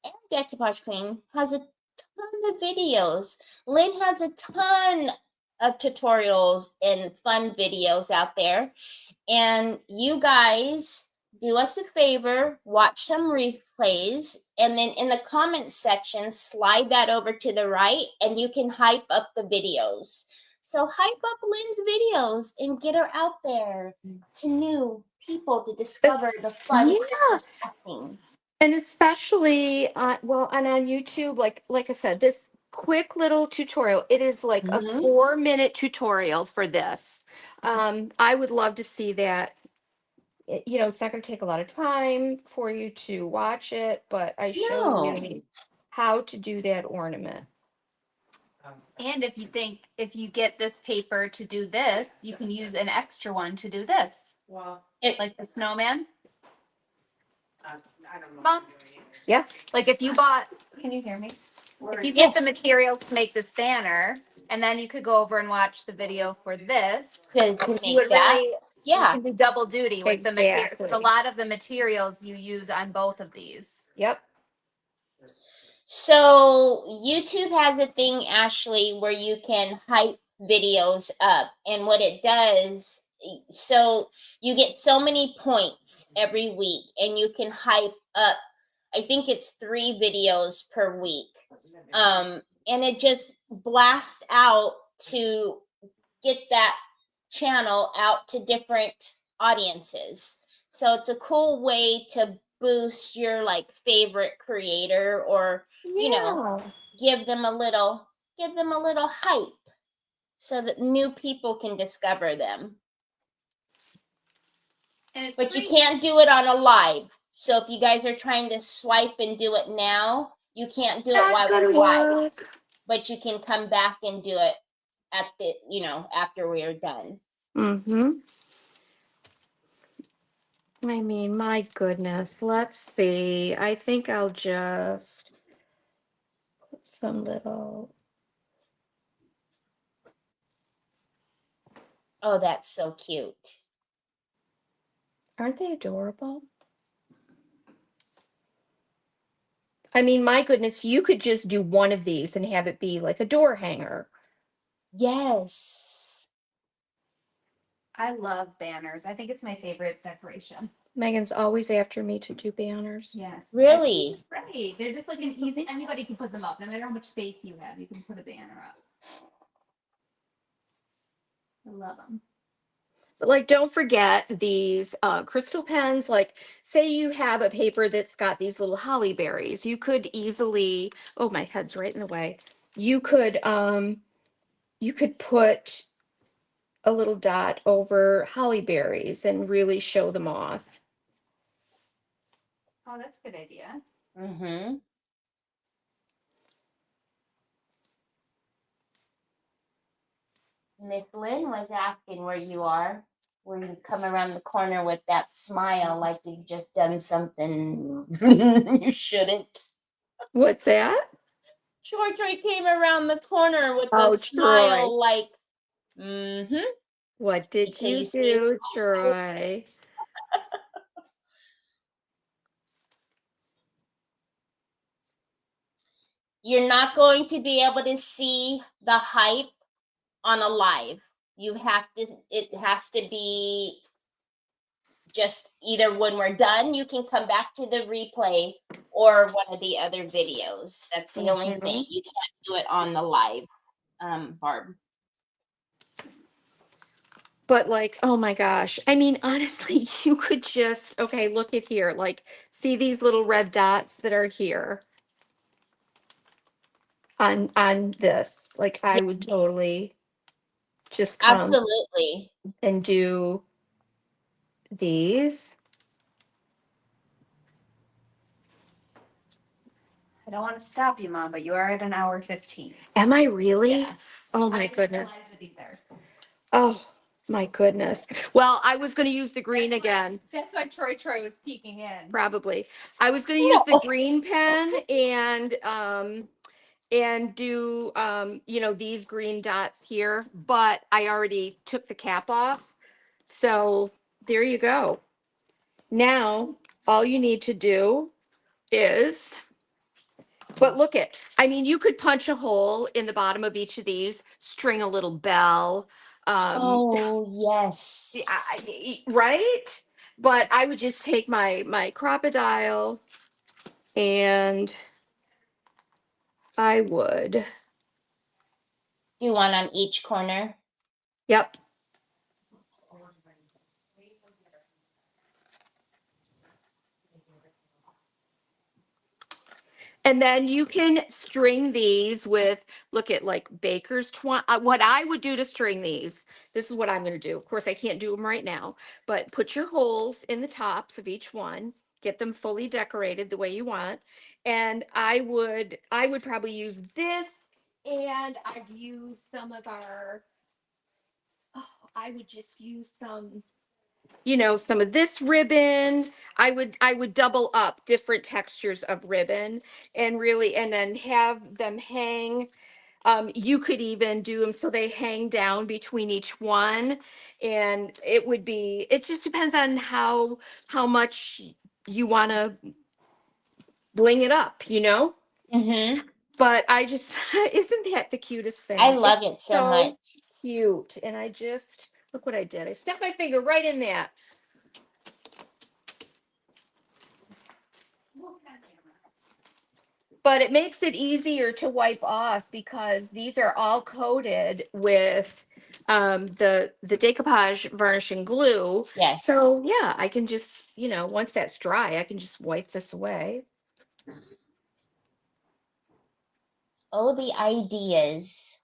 Speaker 1: and Decoupage Queen has a ton of videos. Lynn has a ton of tutorials and fun videos out there. And you guys do us a favor, watch some replays, and then in the comment section, slide that over to the right, and you can hype up the videos. So hype up Lynn's videos and get her out there to new people to discover the fun Christmas crafting.
Speaker 2: And especially well, and on YouTube, like I said, this quick little tutorial, it is like a 4-minute tutorial for this. I would love to see that. You know, it's not going to take a lot of time for you to watch it, but I show you how to do that ornament.
Speaker 3: And if you get this paper to do this, you can use an extra one to do this.
Speaker 4: Well,
Speaker 3: Like the snowman.
Speaker 4: I don't know.
Speaker 3: Mom?
Speaker 2: Yeah.
Speaker 3: Like if you bought, can you hear me? If you get the materials to make this banner, and then you could go over and watch the video for this.
Speaker 1: To
Speaker 3: You
Speaker 1: make
Speaker 3: would
Speaker 1: that.
Speaker 3: really, you can do double duty with the material. It's a
Speaker 2: Exactly.
Speaker 3: lot of the materials you use on both of these.
Speaker 2: Yep.
Speaker 1: So YouTube has a thing, Ashley, where you can hype videos up, and what it does, so you get so many points every week, and you can hype up, I think it's 3 videos per week, and it just blasts out to get that channel out to different audiences. So it's a cool way to boost your favorite creator, or give them a little hype so that new people can discover them.
Speaker 3: And it's
Speaker 1: But you
Speaker 3: free.
Speaker 1: can't do it on a live. So if you guys are trying to swipe and do it now, you can't do it
Speaker 2: Not
Speaker 1: while
Speaker 2: gonna
Speaker 1: we're live.
Speaker 2: work.
Speaker 1: But you can come back and do it at the, after we're done.
Speaker 2: Mm-hmm. I mean, my goodness. Let's see. I think I'll just put some little.
Speaker 1: Oh, that's so cute.
Speaker 2: Aren't they adorable? I mean, my goodness, you could just do one of these and have it be like a door hanger.
Speaker 1: Yes.
Speaker 3: I love banners. I think it's my favorite decoration.
Speaker 2: Megan's always after me to do banners.
Speaker 3: Yes.
Speaker 1: Really?
Speaker 3: Right. They're just like an easy, anybody can put them up. No matter how much space you have, you can put a banner up. I love them.
Speaker 2: But like, don't forget these crystal pens. Like, say you have a paper that's got these little holly berries. You could easily, oh, my head's right in the way. You could put a little dot over holly berries and really show them off.
Speaker 3: Oh, that's a good idea.
Speaker 1: Mm-hmm. Miss Lynn was asking where you are, where you come around the corner with that smile like you've just done something you shouldn't.
Speaker 2: What's that?
Speaker 1: Troy came around the corner with
Speaker 2: Oh,
Speaker 1: a smile
Speaker 2: Troy.
Speaker 1: like, mm-hmm.
Speaker 2: What did
Speaker 1: Can
Speaker 2: you
Speaker 1: you see?
Speaker 2: do, Troy?
Speaker 1: You're not going to be able to see the hype on a live. It has to be just either when we're done, you can come back to the replay or one of the other videos. That's the only thing. You can't do it on the live, Barb.
Speaker 2: But like, oh my gosh. I mean, honestly, you could just, okay, look at here. Like, see these little red dots that are here on this. Like, I would totally just come
Speaker 1: Absolutely.
Speaker 2: and do these.
Speaker 3: I don't want to stop you, Mom, but you are at an hour 15.
Speaker 2: Am I really?
Speaker 3: Yes.
Speaker 2: Oh
Speaker 3: I
Speaker 2: my
Speaker 3: didn't
Speaker 2: goodness.
Speaker 3: realize it either.
Speaker 2: Oh my goodness. Well, I was going to use the green again.
Speaker 3: That's why Troy was peeking in.
Speaker 2: Probably. I was going to use the green pen and do these green dots here, but I already took the cap off. So there you go. Now all you need to do is, but look at, I mean, you could punch a hole in the bottom of each of these, string a little bell.
Speaker 1: Oh, yes.
Speaker 2: Right? But I would just take my crocodile and I would,
Speaker 1: Do one on each corner.
Speaker 2: yep. And then you can string these with, look at like baker's twine. What I would do to string these, this is what I'm going to do. Of course, I can't do them right now, but put your holes in the tops of each one, get them fully decorated the way you want. And I would probably use this, and I'd use some of our, I would just use some, some of this ribbon. I would double up different textures of ribbon and then have them hang. You could even do them so they hang down between each one, and it just depends on how much you want to bling it up,
Speaker 1: Mm-hmm.
Speaker 2: But I just, isn't that the cutest thing?
Speaker 1: I love
Speaker 2: It's
Speaker 1: it so much.
Speaker 2: cute. And I just, look what I did. I stuck my finger right in that. But it makes it easier to wipe off because these are all coated with the decoupage varnishing glue.
Speaker 1: Yes.
Speaker 2: So yeah, I can just, once that's dry, I can just wipe this away.
Speaker 1: Oh, the ideas.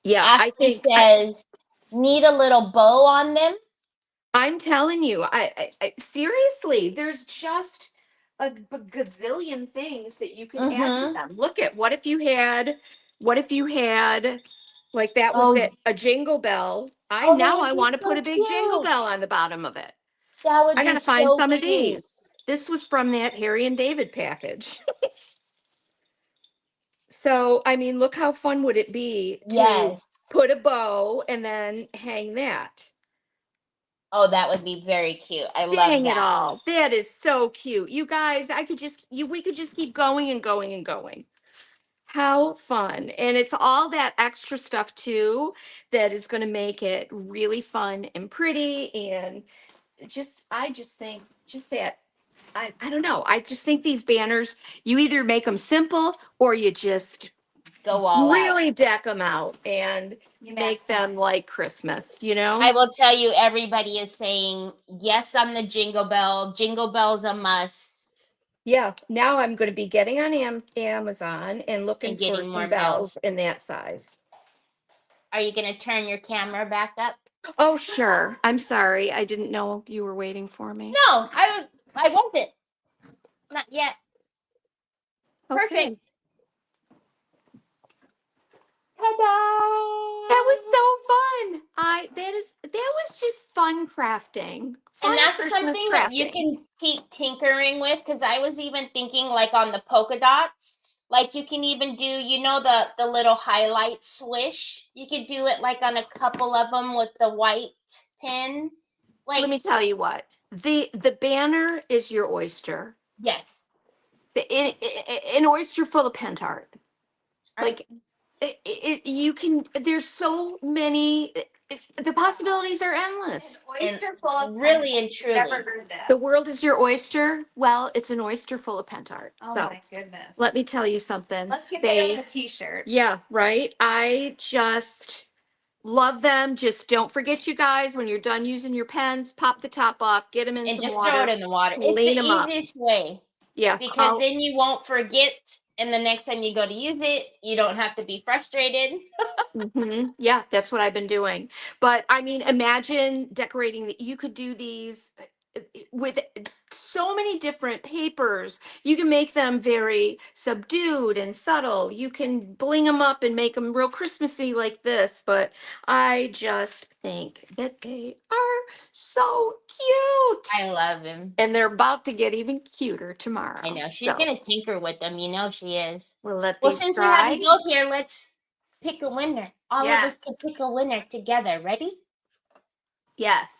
Speaker 2: Yeah, I
Speaker 1: Ashley
Speaker 2: think
Speaker 1: says, need a little bow on them.
Speaker 2: I'm telling you, I seriously, there's just a gazillion things that you can add to
Speaker 1: Mm-hmm.
Speaker 2: them. Look at what if you had like that was
Speaker 1: Oh,
Speaker 2: it, a jingle bell.
Speaker 1: oh, that
Speaker 2: I
Speaker 1: would be
Speaker 2: want to put
Speaker 1: so
Speaker 2: a big jingle
Speaker 1: cute.
Speaker 2: bell on the bottom of it.
Speaker 1: That would
Speaker 2: I
Speaker 1: be
Speaker 2: gotta find
Speaker 1: so
Speaker 2: some of
Speaker 1: cute.
Speaker 2: these. This was from that Harry and David package. So, I mean, look how fun would it be to
Speaker 1: Yes.
Speaker 2: put a bow and then hang that.
Speaker 1: Oh, that would be very cute. I love
Speaker 2: Dang it
Speaker 1: that.
Speaker 2: all. That is so cute. You guys, we could just keep going and going and going. How fun. And it's all that extra stuff too that is going to make it really fun and pretty. And I just think just that, I don't know. I just think these banners, you either make them simple or you just
Speaker 1: Go all out.
Speaker 2: really deck them out and make them like Christmas, you know?
Speaker 1: I will tell you, everybody is saying yes on the jingle bell. Jingle bell's a must.
Speaker 2: Yeah, now I'm going to be getting on Amazon and looking
Speaker 1: And
Speaker 2: for
Speaker 1: getting
Speaker 2: some
Speaker 1: more
Speaker 2: bells
Speaker 1: bells.
Speaker 2: in that size.
Speaker 1: Are you going to turn your camera back up?
Speaker 2: Oh, sure. I'm sorry. I didn't know you were waiting for me.
Speaker 1: No, I wasn't. Not yet.
Speaker 2: Okay.
Speaker 1: Perfect. Ta-da!
Speaker 2: That was so fun. That was just fun crafting. Fun
Speaker 1: And that's
Speaker 2: Christmas
Speaker 1: something that you
Speaker 2: crafting.
Speaker 1: can keep tinkering with, because I was even thinking like on the polka dots, like you can even do, the little highlight swish. You could do it like on a couple of them with the white pin. Like,
Speaker 2: Let me tell you what. The banner is your oyster.
Speaker 1: yes.
Speaker 2: An oyster full of pent art. Like you can. There's so many. The possibilities are endless.
Speaker 3: Oyster full of
Speaker 1: really
Speaker 3: pent-
Speaker 1: and truly.
Speaker 3: Never heard that.
Speaker 2: The world is your oyster. Well, it's an oyster full of pent art.
Speaker 3: Oh
Speaker 2: So
Speaker 3: my goodness.
Speaker 2: let me tell you something.
Speaker 3: Let's get that on a t-shirt.
Speaker 2: Yeah, right. I just love them. Just don't forget, you guys, when you're done using your pens, pop the top off, get them in
Speaker 1: And
Speaker 2: some
Speaker 1: just
Speaker 2: water.
Speaker 1: throw it in the water. It's
Speaker 2: clean
Speaker 1: the
Speaker 2: 'em up.
Speaker 1: easiest way,
Speaker 2: Yeah,
Speaker 1: because then you won't forget, and the next time you go to use it, you don't have to be frustrated.
Speaker 2: Yeah, that's what I've been doing. But I mean, imagine decorating. You could do these with so many different papers. You can make them very subdued and subtle. You can bling them up and make them real Christmassy like this. But I just think that they are so cute.
Speaker 1: I love him.
Speaker 2: And they're about to get even cuter tomorrow.
Speaker 1: I know. She's
Speaker 2: So,
Speaker 1: going to tinker with them. You know she is.
Speaker 2: we'll let
Speaker 1: Well,
Speaker 2: these
Speaker 1: since we have
Speaker 2: dry.
Speaker 1: you both here, let's pick a winner. All of us can
Speaker 3: Yes.
Speaker 1: pick a winner together. Ready?
Speaker 3: Yes.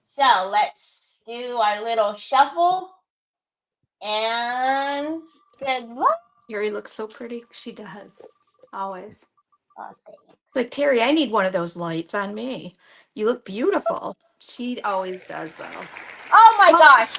Speaker 1: So let's do our little shuffle. And good luck.
Speaker 2: Teri looks so pretty. She does. Always.
Speaker 1: Oh, thanks.
Speaker 2: It's like, Teri, I need one of those lights on me. You look beautiful.
Speaker 3: She always does though.
Speaker 1: Oh my
Speaker 2: Well-
Speaker 1: gosh.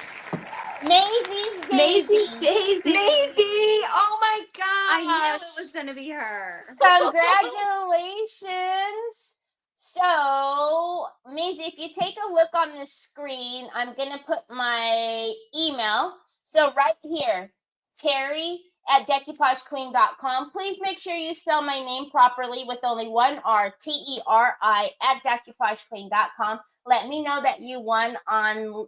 Speaker 1: Maisie's
Speaker 2: Maisie,
Speaker 1: Daisy.
Speaker 2: Maisie. Oh my gosh.
Speaker 3: I knew it was gonna be her.
Speaker 1: Congratulations. So, Maisie, if you take a look on the screen, I'm going to put my email. So, right here, Teri@decoupagequeen.com. Please make sure you spell my name properly with only one R, TERI@decoupagequeen.com. Let me know that you won on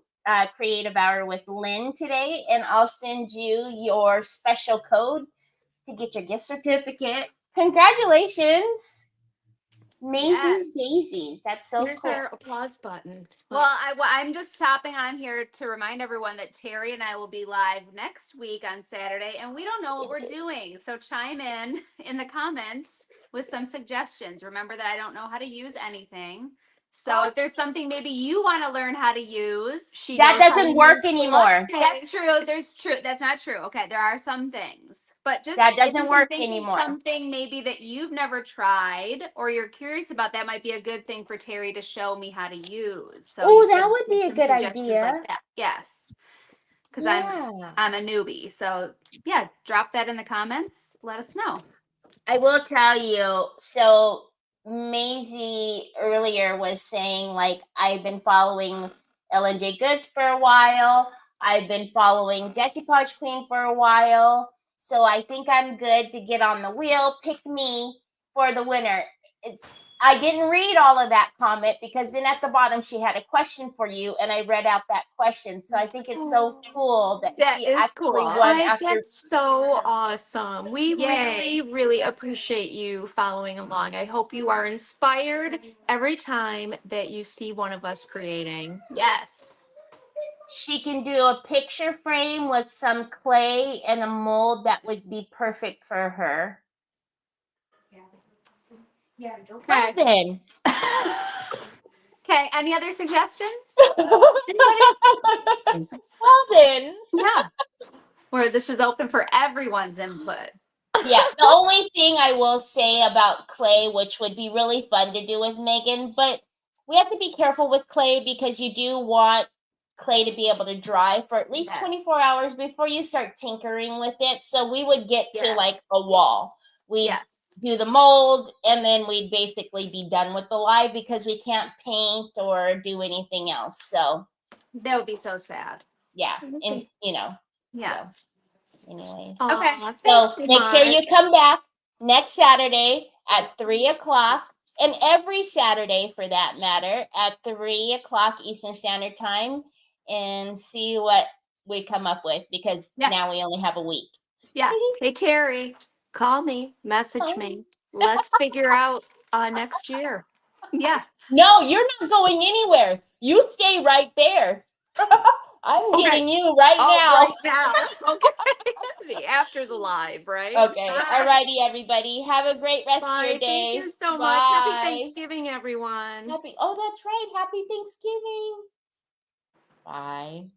Speaker 1: Creative Hour with Lynn today, and I'll send you your special code to get your gift certificate. Congratulations. Maisie's Daisies. That's so
Speaker 2: Here's
Speaker 1: cool.
Speaker 2: our applause button.
Speaker 3: Well, I'm just stopping on here to remind everyone that Teri and I will be live next week on Saturday, and we don't know what we're doing. So chime in the comments with some suggestions. Remember that I don't know how to use anything. So if there's something maybe you want to learn how to use,
Speaker 1: That doesn't work anymore.
Speaker 3: that's true. That's not true. Okay, there are some things, but just
Speaker 1: That
Speaker 3: if you
Speaker 1: doesn't
Speaker 3: can
Speaker 1: work
Speaker 3: think of
Speaker 1: anymore.
Speaker 3: something maybe that you've never tried or you're curious about, that might be a good thing for Teri to show me how to use. So
Speaker 1: Oh,
Speaker 3: you
Speaker 1: that
Speaker 3: could
Speaker 1: would be
Speaker 3: make
Speaker 1: a
Speaker 3: some
Speaker 1: good
Speaker 3: suggestions
Speaker 1: idea.
Speaker 3: like that. Yes, because I'm a newbie. So yeah, drop that in the comments. Let us know.
Speaker 1: I will tell you. So Maisie earlier was saying, like, I've been following Ellen J Goods for a while. I've been following Decoupage Queen for a while. So I think I'm good to get on the wheel. Pick me for the winner. I didn't read all of that comment because then at the bottom she had a question for you and I read out that question. So I think it's so cool that
Speaker 3: That
Speaker 1: she
Speaker 3: is
Speaker 1: actually
Speaker 3: cool.
Speaker 1: won after.
Speaker 2: That's so awesome. We
Speaker 3: Yay.
Speaker 2: really, really appreciate you following along. I hope you are inspired every time that you see one of us creating.
Speaker 3: Yes.
Speaker 1: She can do a picture frame with some clay and a mold that would be perfect for her.
Speaker 4: Yeah.
Speaker 1: Well,
Speaker 3: Okay.
Speaker 1: then.
Speaker 3: Okay. Any other suggestions?
Speaker 1: Well then.
Speaker 3: Yeah. Where this is open for everyone's input.
Speaker 1: Yeah, the only thing I will say about clay, which would be really fun to do with Megan, but we have to be careful with clay because you do want clay to be able to dry for at least 24
Speaker 3: Yes.
Speaker 1: hours before you start tinkering with it. So we would get to
Speaker 3: Yes.
Speaker 1: like a wall. We'd
Speaker 3: Yes.
Speaker 1: do the mold and then we'd basically be done with the live because we can't paint or do anything else. So
Speaker 3: That would be so sad.
Speaker 1: yeah, and you know,
Speaker 3: Yeah.
Speaker 1: so anyways.
Speaker 3: Okay.
Speaker 2: Aw,
Speaker 1: So
Speaker 2: thanks,
Speaker 1: make sure
Speaker 2: Mark.
Speaker 1: you come back next Saturday at 3:00 and every Saturday for that matter at 3:00 Eastern Standard Time and see what we come up with because
Speaker 3: Yeah.
Speaker 1: now we only have a week.
Speaker 3: Yeah.
Speaker 2: Hey, Terry, call me, message me. Let's figure out next year.
Speaker 3: Yeah.
Speaker 1: No, you're not going anywhere. You stay right there. I'm
Speaker 2: Okay.
Speaker 1: getting you right
Speaker 2: Oh,
Speaker 1: now.
Speaker 2: right now. Okay. After the live, right?
Speaker 1: Okay.
Speaker 3: Bye.
Speaker 1: Alrighty, everybody. Have a great rest of
Speaker 2: Bye.
Speaker 1: your day.
Speaker 2: Thank you so much. Happy
Speaker 1: Bye.
Speaker 2: Thanksgiving, everyone.
Speaker 1: Oh, that's right. Happy Thanksgiving. Bye.